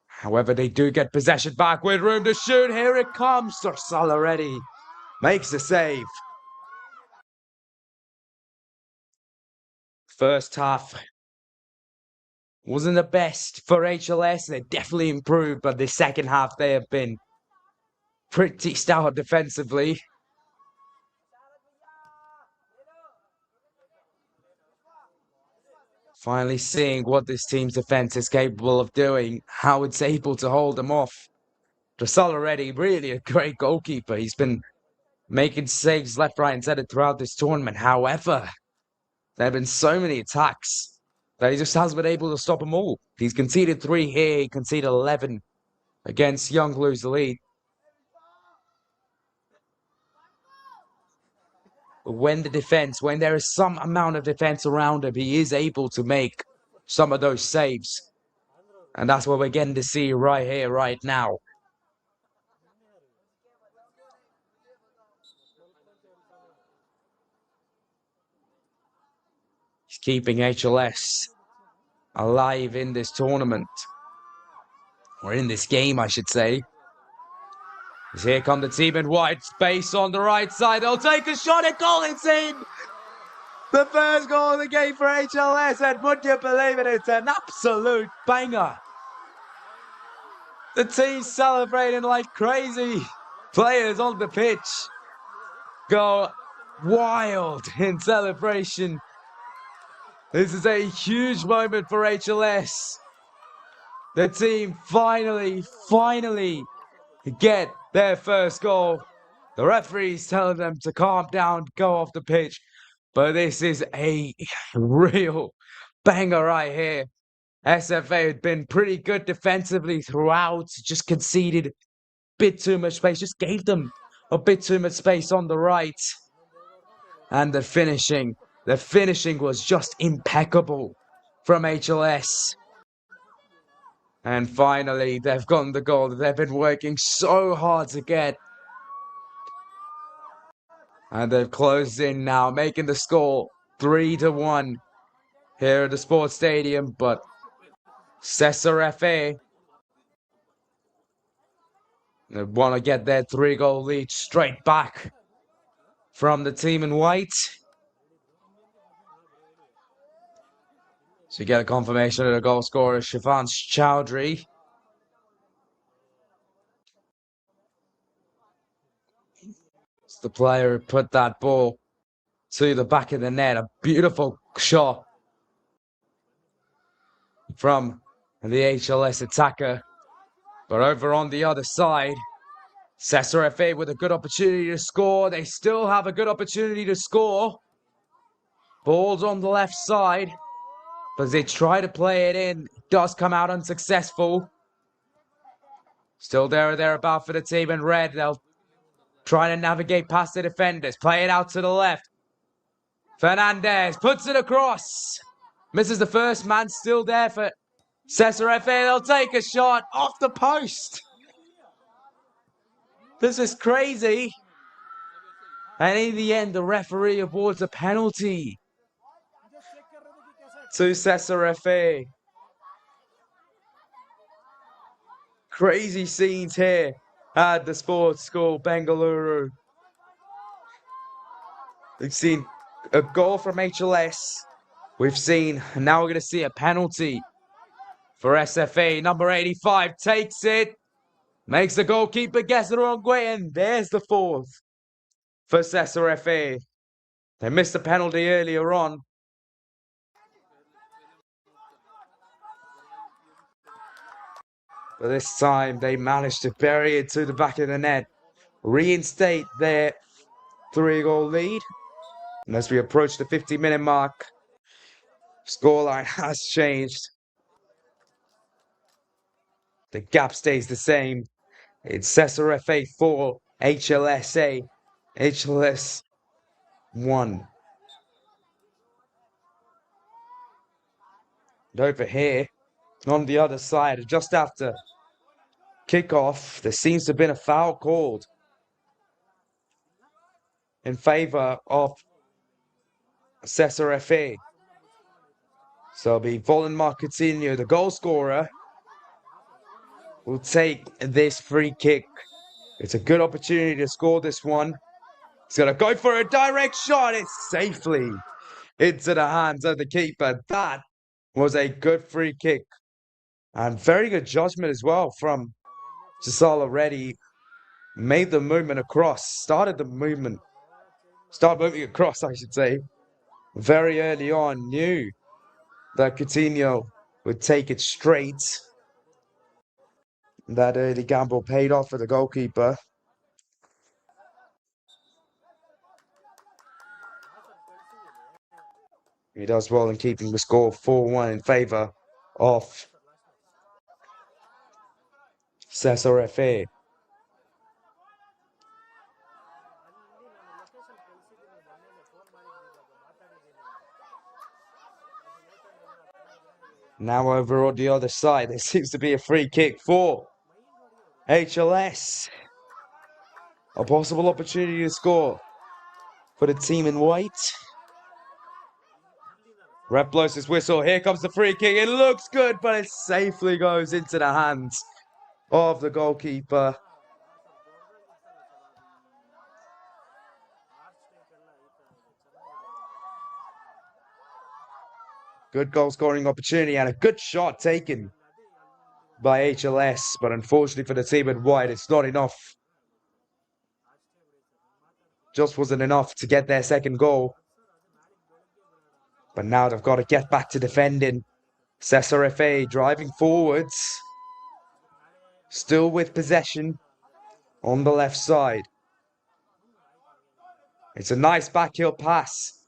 However, they do get possession back with room to shoot. Here it comes. Dorsal already makes the save. First half wasn't the best for HLS. They definitely improved, but the second half they have been pretty stout defensively. Finally seeing what this team's defense is capable of doing, how it's able to hold them off. Dorsal already really a great goalkeeper. He's been making saves left, right, and centre throughout this tournament. However, there have been so many attacks that he just hasn't been able to stop them all. He's conceded 3 here, he conceded 11 against Young Blues Elite. But when there is some amount of defense around him, he is able to make some of those saves. And that's what we're getting to see right here, right now. He's keeping HLS alive in this tournament. Or in this game, I should say. As here come the team in white, space on the right side. They'll take a shot at goal. It's in! The first goal of the game for HLS. And would you believe it? It's an absolute banger. The team's celebrating like crazy. Players on the pitch go wild in celebration. This is a huge moment for HLS. The team finally get their first goal. The referee's telling them to calm down, go off the pitch. But this is a real banger right here. SFA had been pretty good defensively throughout, just conceded a bit too much space, just gave them a bit too much space on the right. And the finishing was just impeccable from HLS. And finally, they've gotten the goal that they've been working so hard to get. And they've closed in now, making the score 3-1 here at the Sports Stadium. But Sesa FA, they want to get their 3-goal lead straight back from the team in white. So you get a confirmation of the goal scorer, Shivans Chowdhury. It's the player who put that ball to the back of the net. A beautiful shot from the HLS attacker. But over on the other side, Sesa FA with a good opportunity to score. They still have a good opportunity to score. Ball's on the left side. But they try to play it in. It does come out unsuccessful. Still there or thereabout for the team in red. They'll try to navigate past the defenders. Play it out to the left. Fernandez puts it across. Misses the first man. Still there for Sesa FA. They'll take a shot off the post. This is crazy. And in the end, the referee awards a penalty. to Sesa FA. Crazy scenes here at the sports school, Bengaluru. We've seen a goal from HLS. We've seen, now we're going to see a penalty for SFA. Number 85 takes it, makes the goalkeeper guess the wrong way, and there's the fourth for Sesa FA. They missed a penalty earlier on. But this time they managed to bury it to the back of the net, reinstate their 3-goal lead. And as we approach the 50-minute mark, scoreline has changed. The gap stays the same. It's Sesa FA 4, HLS 1. And over here, on the other side, just after kickoff, there seems to have been a foul called in favour of Sesa FA. So it'll be Volenmark Coutinho, the goal scorer, will take this free kick. It's a good opportunity to score this one. He's going to go for a direct shot. It's safely into the hands of the keeper. That was a good free kick. And very good judgment as well from Sesa already. Made the movement across. Started moving across, I should say. Very early on, knew that Coutinho would take it straight. That early gamble paid off for the goalkeeper. He does well in keeping the score 4-1 in favour of Sesa FA. Now over on the other side, there seems to be a free kick for HLS. A possible opportunity to score for the team in white. Ref blows his whistle. Here comes the free kick. It looks good, but it safely goes into the hands of the goalkeeper. Good goal scoring opportunity and a good shot taken by HLS, but unfortunately for the team in white, it's not enough. Just wasn't enough to get their second goal. But now they've got to get back to defending. Sesa FA driving forwards. Still with possession on the left side. It's a nice backheel pass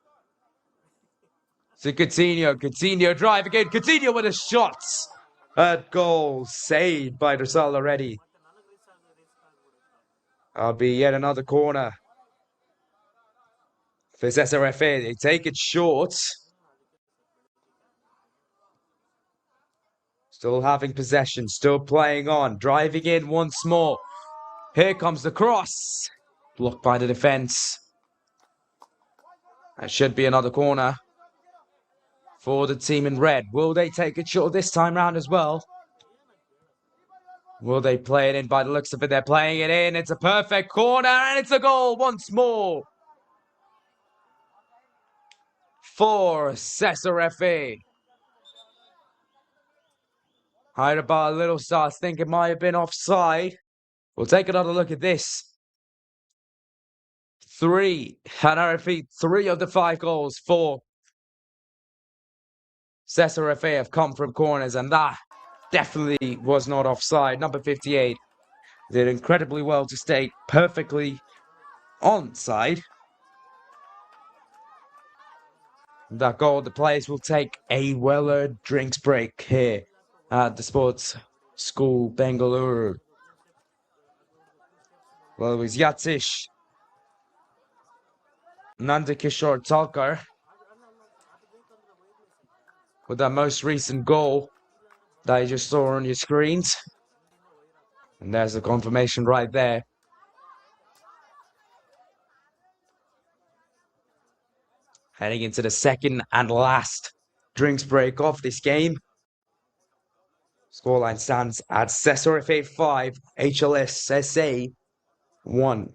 to Coutinho. Coutinho drive again. Coutinho with a shot at goal. Saved by Dressel already. I'll be yet another corner for Sesa FA. They take it short. Still having possession. Still playing on. Driving in once more. Here comes the cross. Blocked by the defence. That should be another corner for the team in red. Will they take it short this time round as well? Will they play it in? By the looks of it, they're playing it in. It's a perfect corner and it's a goal once more for Sesa FA. Hyderabad Little Stars think it might have been offside. We'll take another look at this. And I repeat, 3 of the 5 goals for Sesa FA have come from corners, and that definitely was not offside. Number 58 did incredibly well to stay perfectly onside. That goal, the players will take a well-earned drinks break here at the sports school Bengaluru. Well, it was Yatish Nandakishore Thalkar with that most recent goal that you just saw on your screens. And there's the confirmation right there. Heading into the second and last drinks break off this game. Scoreline stands at Sesa FA 5, HLS SA 1.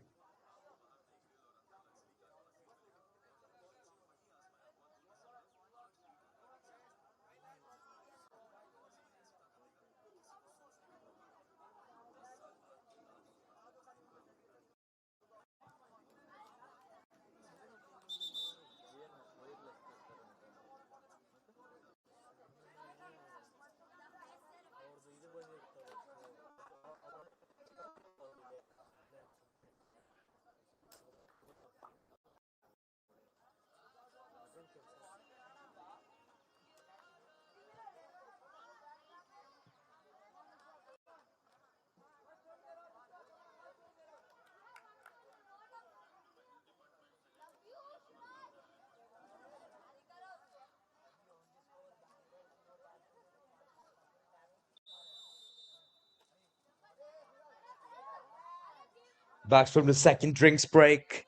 Back from the second drinks break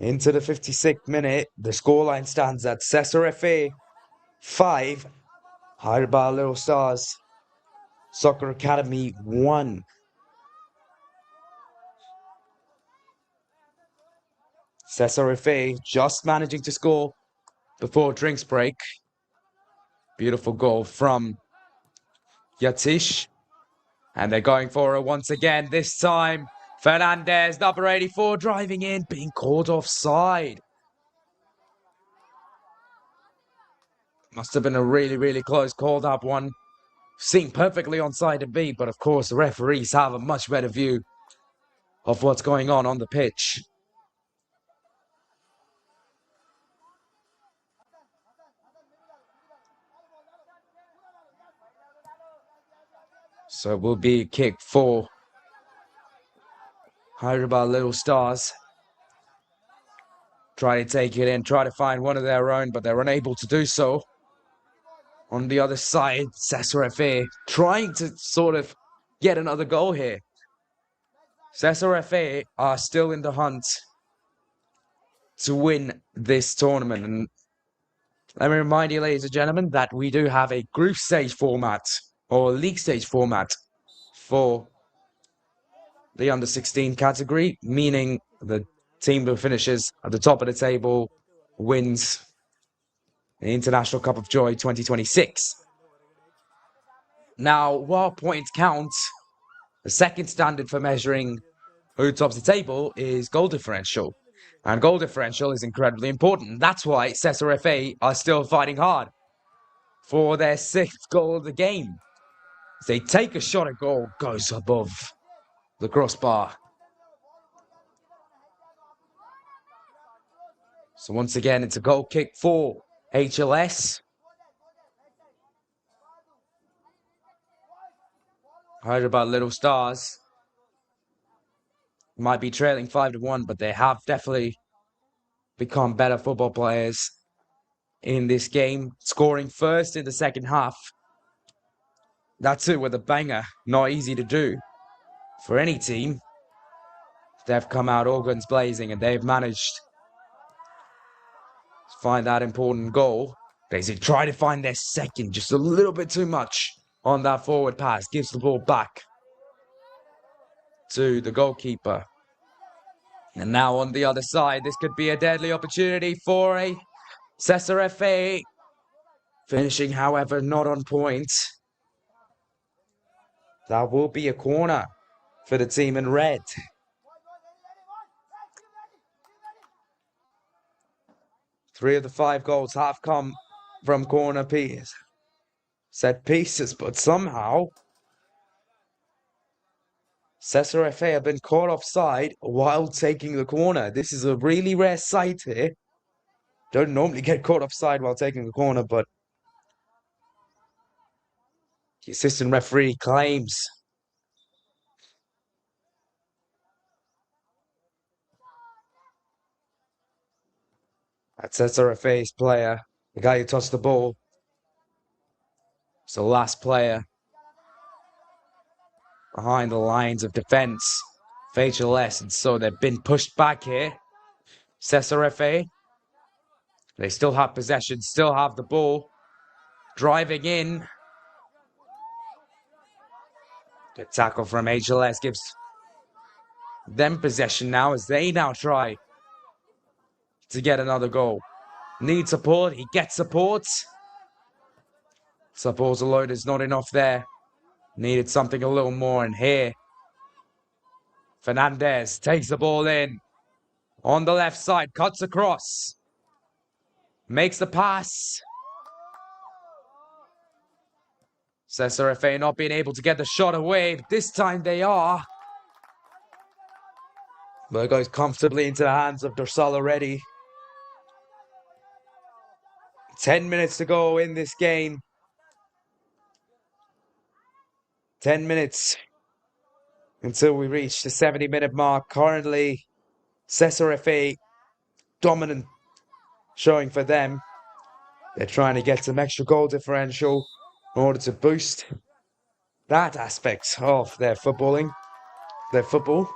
into the 56th minute. The scoreline stands at Sesa FA 5, Hyderabad Little Stars Soccer Academy 1. Sesa FA just managing to score before drinks break. Beautiful goal from Yatish. And they're going for it once again. This time, Fernandez, number 84, driving in, being called offside. Must have been a really, really close call, that one. Seemed perfectly onside to be, but of course the referees have a much better view of what's going on the pitch. So it will be a kick for Hyderabad Little Stars. Try to take it in, try to find one of their own, but they're unable to do so. On the other side, Sesa FA trying to sort of get another goal here. Sesa FA are still in the hunt to win this tournament. And let me remind you, ladies and gentlemen, that we do have a group stage format or league stage format for the under-16 category, meaning the team that finishes at the top of the table wins the International Cup of Joy 2026. Now, while points count, the second standard for measuring who tops the table is goal differential. And goal differential is incredibly important. That's why Sesa FA are still fighting hard for their 6th goal of the game. As they take a shot at goal, goes above the crossbar. So once again, it's a goal kick for HLS. Hyderabad Little Stars might be trailing 5-1, but they have definitely become better football players in this game, scoring first in the second half. That's it with a banger. Not easy to do for any team. They've come out all guns blazing and they've managed to find that important goal. They try to find their second, just a little bit too much on that forward pass. Gives the ball back to the goalkeeper. And now on the other side, this could be a deadly opportunity for a Sesa FA. Finishing, however, not on point. That will be a corner for the team in red. Three of the 5 goals have come from corner set pieces, but somehow Sesa FA have been caught offside while taking the corner. This is a really rare sight here. Don't normally get caught offside while taking the corner, but the assistant referee claims that Sesa FA's player, the guy who touched the ball, is the last player behind the lines of defense for HLS, and so they've been pushed back here. Sesa FA, they still have possession, still have the ball. driving in. Good tackle from HLS gives them possession now as they now try to get another goal. Needs support. He gets support. Suppose alone is not enough there. Needed something a little more. And here, Fernandez takes the ball in. On the left side, cuts across. Makes the pass. Sesa FA not being able to get the shot away. But this time they are. But it goes comfortably into the hands of Dorsal already. 10 minutes to go in this game. 10 minutes until we reach the 70-minute mark. Currently, Sesa FA dominant showing for them. They're trying to get some extra goal differential in order to boost that aspect of their footballing, their football.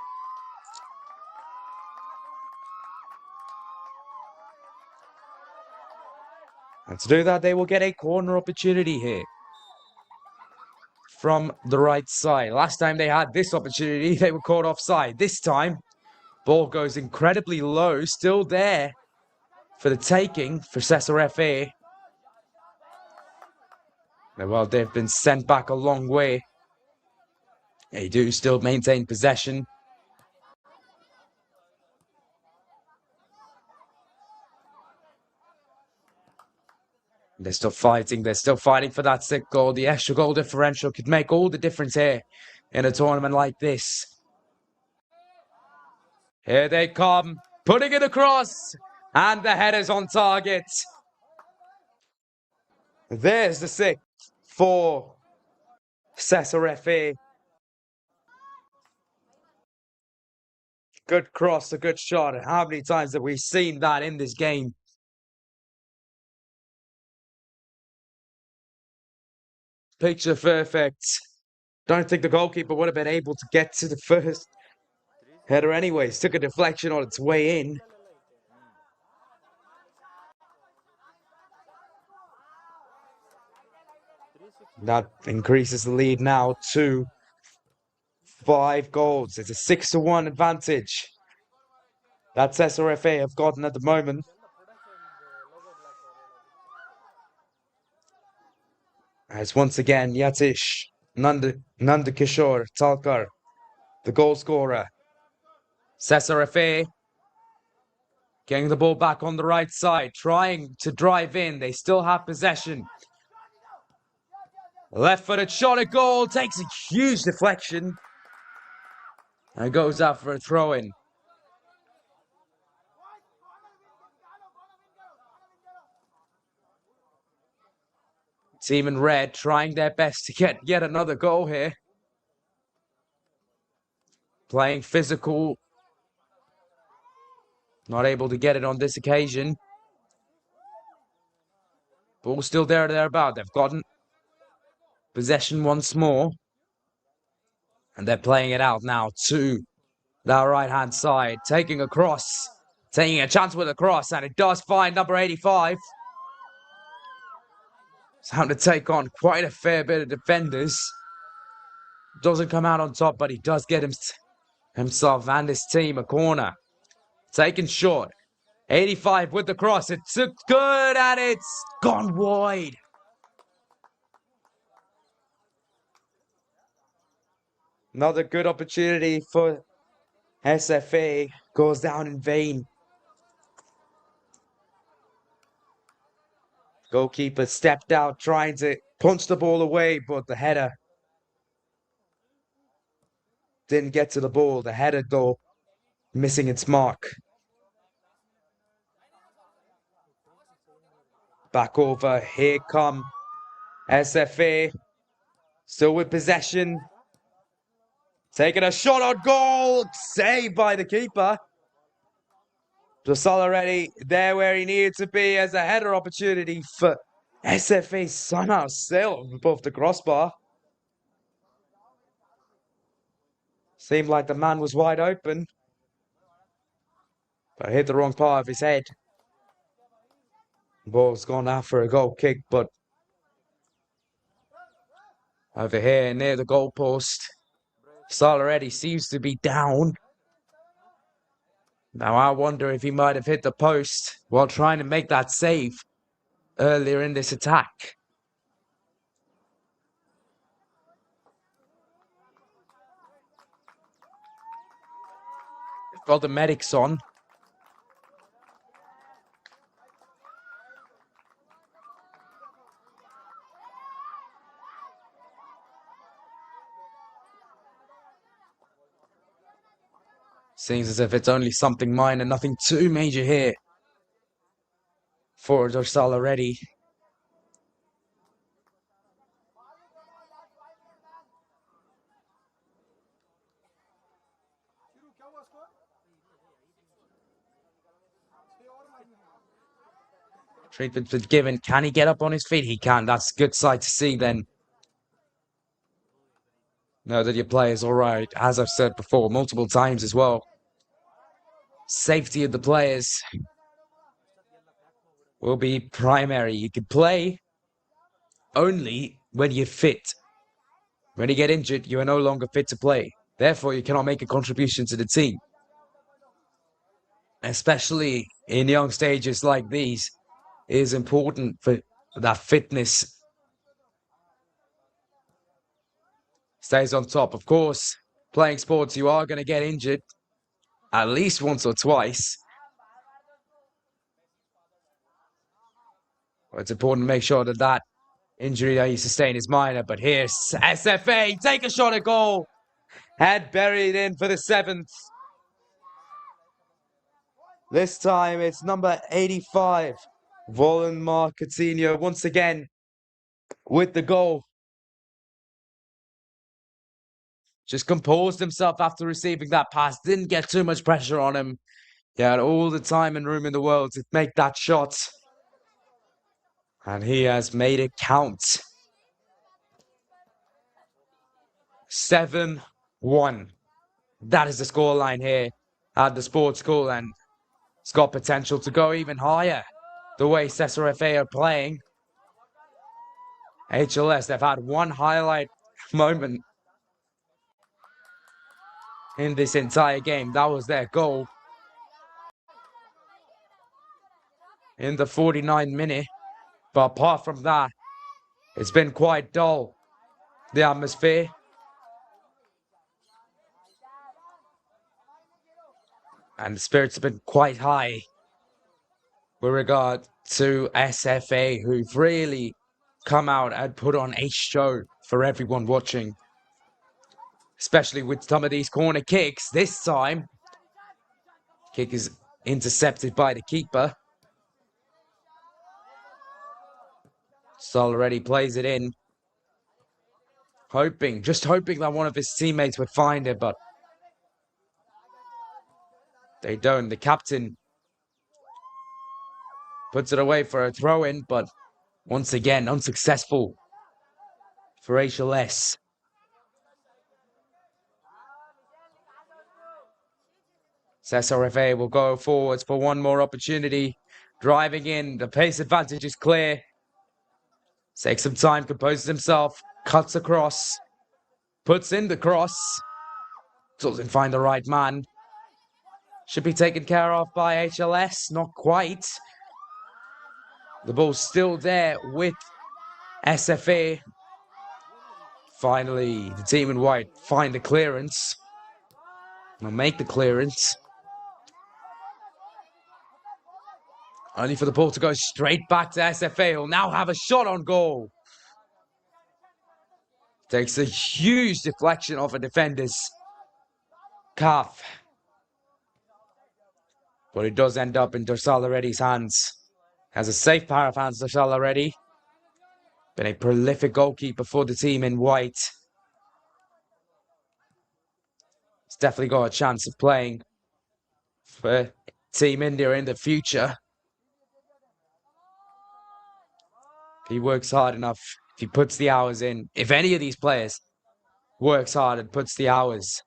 And to do that, they will get a corner opportunity here from the right side. Last time they had this opportunity, they were caught offside. This time, ball goes incredibly low, still there for the taking for Sesa FA. Well, they've been sent back a long way. They do still maintain possession. They're still fighting. They're still fighting for that sixth goal. The extra goal differential could make all the difference here in a tournament like this. Here they come, putting it across, and the header's on target. There's the sixth for Sesa FA. Good cross, a good shot. How many times have we seen that in this game? Picture perfect. Don't think the goalkeeper would have been able to get to the first header anyways. Took a deflection on its way in. That increases the lead now to 5 goals. It's a 6-1 advantage that Sesa FA have gotten at the moment. As once again, Yatish Nandakishore Talkar, the goal scorer. Sesa FA getting the ball back on the right side, trying to drive in. They still have possession. Left-footed shot at goal, takes a huge deflection. And goes out for a throw-in. Team in red trying their best to get yet another goal here. Playing physical. Not able to get it on this occasion. Ball still there or thereabout. They've gotten possession once more. And they're playing it out now to the right-hand side. Taking a cross. Taking a chance with a cross. And it does find number 85. It's having to take on quite a fair bit of defenders. Doesn't come out on top, but he does get himself and his team a corner. Taken short. 85 with the cross. It's good and it's gone wide. Another good opportunity for SFA. Goes down in vain. Goalkeeper stepped out trying to punch the ball away, but the header didn't get to the ball. The header, though, missing its mark. Back over. Here come SFA. Still with possession. Taking a shot on goal. Saved by the keeper. Dorsal already there where he needed to be as a header opportunity for SFA. Somehow still above the crossbar. Seemed like the man was wide open. But hit the wrong part of his head. Ball's gone out for a goal kick, but Over here near the goalpost. Already seems to be down. Now I wonder if he might have hit the post while trying to make that save earlier in this attack. Got the medics on. Seems as if it's only something minor, nothing too major here for Dorsal already. Treatment's been given. Can he get up on his feet? He can. That's a good sight to see then. Know that your player's all right, as I've said before, multiple times as well. Safety of the players will be primary. You can play only when you're fit. When you get injured, you are no longer fit to play. Therefore, you cannot make a contribution to the team. Especially in young stages like these, it is important for that fitness. Stays on top. Of course, playing sports, you are going to get injured at least once or twice. But it's important to make sure that that injury that you sustain is minor. But here's SFA. Take a shot at goal. Head buried in for the 7th. This time it's number 85. Volenmar Coutinho once again with the goal. Just composed himself after receiving that pass. Didn't get too much pressure on him. He had all the time and room in the world to make that shot. And he has made it count. 7-1. That is the scoreline here at the sports school. And it's got potential to go even higher. The way Sesa FA are playing. HLS, they've had one highlight moment in this entire game. That was their goal in the 49th minute. But apart from that, it's been quite dull, the atmosphere. And the spirits have been quite high with regard to SFA, who've really come out and put on a show for everyone watching. Especially with some of these corner kicks. This time, kick is intercepted by the keeper. Already plays it in. Just hoping that one of his teammates would find it, but they don't. The captain puts it away for a throw-in, but once again, unsuccessful for HLS. Sesa FA will go forwards for one more opportunity. Driving in, the pace advantage is clear. Takes some time, composes himself, cuts across, puts in the cross. Doesn't find the right man. Should be taken care of by HLS, not quite. The ball's still there with SFA. Finally, the team in white find the clearance. They'll make the clearance. Only for the ball to go straight back to SFA, who'll now have a shot on goal. Takes a huge deflection off a defender's calf. But it does end up in Dorsal Already's hands. Has a safe pair of hands, Dorsal Already. Been a prolific goalkeeper for the team in white. He's definitely got a chance of playing for Team India in the future. If he works hard enough, if he puts the hours in, if any of these players works hard and puts the hours,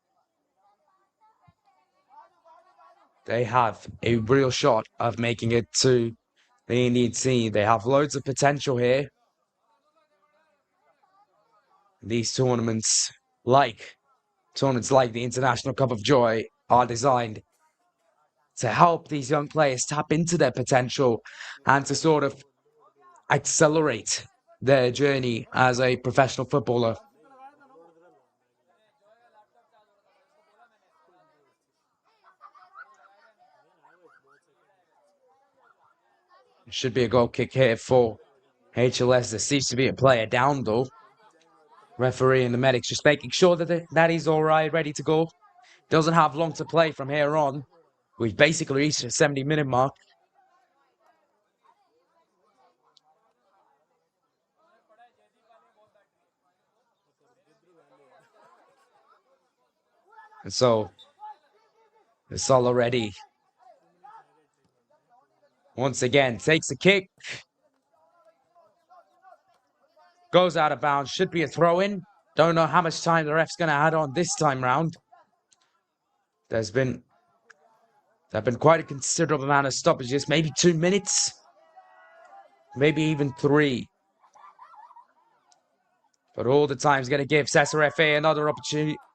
they have a real shot of making it to the Indian team. They have loads of potential here. These tournaments like the International Cup of Joy are designed to help these young players tap into their potential and to sort of accelerate their journey as a professional footballer. It should be a goal kick here for HLS. There seems to be a player down though. Referee and the medics just making sure that he's all right, ready to go. Doesn't have long to play from here on. We've basically reached the 70-minute mark. And so, it's already once again takes a kick. Goes out of bounds. Should be a throw-in. Don't know how much time the ref's going to add on this time round. There's been quite a considerable amount of stoppages. Maybe 2 minutes. Maybe even 3. But all the time's going to give Sesa FA another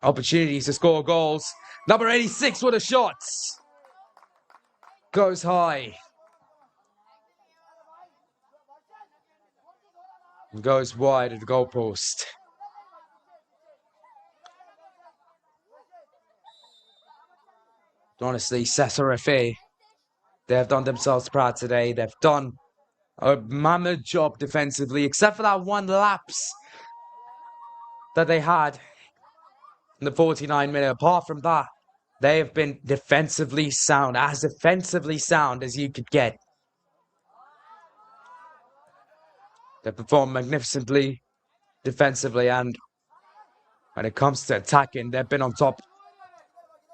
opportunities to score goals. Number 86 with a shot. Goes high. And goes wide at the goalpost. Honestly, Sesa FA, they have done themselves proud today. They've done a mammoth job defensively, except for that one lapse that they had in the 49-minute. Apart from that, they have been defensively sound, as defensively sound as you could get. They performed magnificently defensively, and when it comes to attacking, they've been on top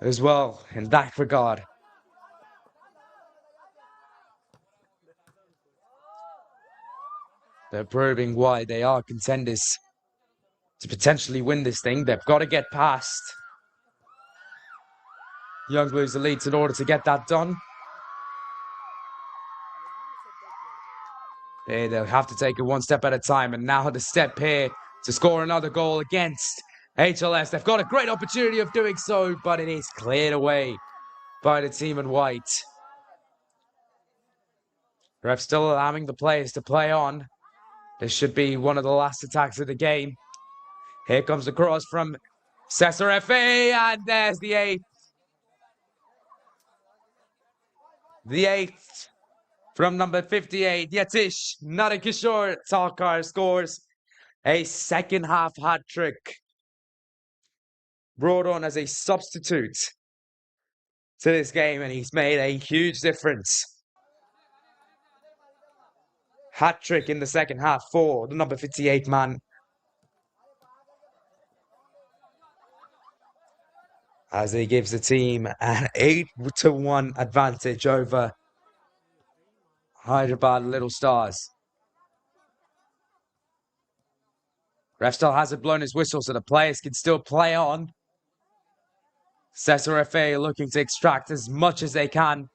as well in that regard. They're proving why they are contenders to potentially win this thing. They've got to get past Young Blues Elites in order to get that done. They'll have to take it one step at a time, and now the step here to score another goal against HLS. They've got a great opportunity of doing so, but it is cleared away by the team in white. Ref still allowing the players to play on. This should be one of the last attacks of the game. Here comes the cross from Sesa FA, and there's the 8th. The 8th from number 58, Yatish Nadakishore Talkar scores a second-half hat-trick. Brought on as a substitute to this game, and he's made a huge difference. Hat-trick in the second half for the number 58 man. As he gives the team an 8-1 advantage over Hyderabad Little Stars. Ref still hasn't blown his whistle, so the players can still play on. Sesa FA looking to extract as much as they can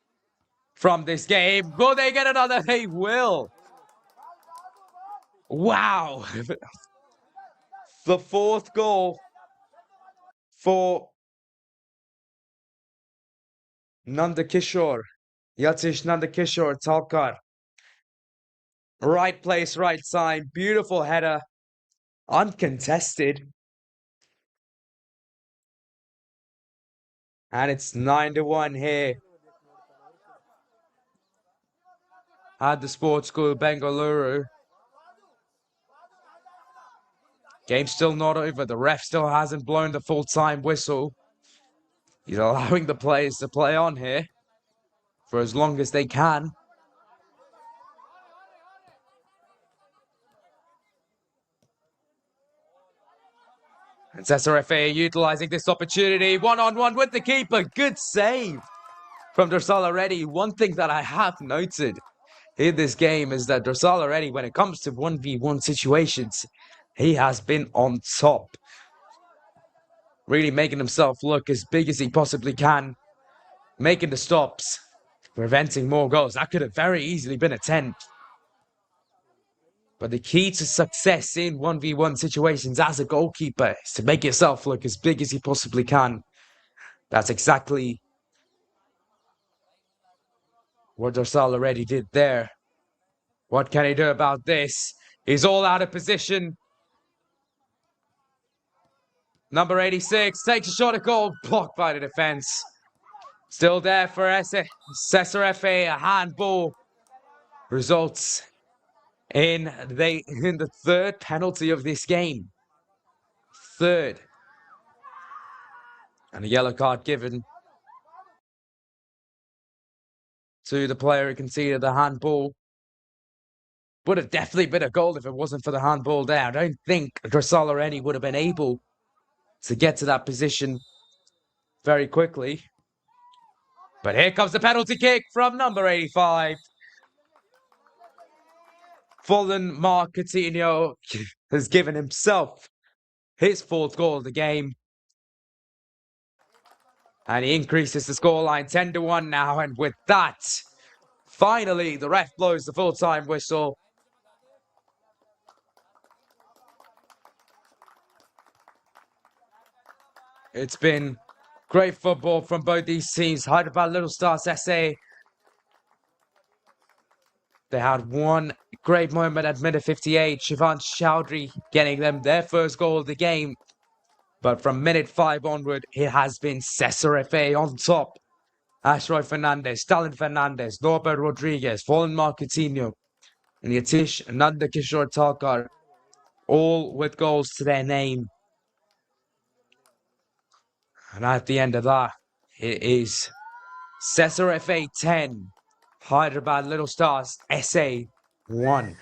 from this game. Will they get another? They will. Wow. The 4th goal for Nandakishore. Yatish Nandakishore Talkar. Right place, right time. Beautiful header. Uncontested. And it's 9-1 here at the Sports School Bengaluru. Game's still not over. The ref still hasn't blown the full-time whistle. He's allowing the players to play on here for as long as they can. And Sesa FA utilising this opportunity. One-on-one with the keeper. Good save from Dorsal already. One thing that I have noted in this game is that Dorsal already, when it comes to 1v1 situations, he has been on top. Really making himself look as big as he possibly can. Making the stops. Preventing more goals. That could have very easily been a 10. But the key to success in 1v1 situations as a goalkeeper is to make yourself look as big as you possibly can. That's exactly what Dorsal already did there. What can he do about this? He's all out of position. Number 86 takes a shot at goal, blocked by the defense. Still there for Sesa FA, a handball. Results in the third penalty of this game. Third. And a yellow card given to the player who conceded the handball. Would have definitely been a goal if it wasn't for the handball there. I don't think Dorsal or any would have been able to get to that position very quickly. But here comes the penalty kick from number 85. Fallen Mark Coutinho has given himself his fourth goal of the game. And he increases the scoreline 10-1 now. And with that, finally, the ref blows the full-time whistle. It's been great football from both these teams. Hyderabad Little Stars SA. They had one great moment at minute 58. Shivan Chowdhury getting them their first goal of the game. But from minute 5 onward, it has been Sesa FA on top. Ashroy Fernandez, Stalin Fernandez, Norbert Rodriguez, Fallen Mark Coutinho, and Yatish Nanda Kishore Thalkar, all with goals to their name. And at the end of that, it is Sesa FA 10, Hyderabad Little Stars SA 1.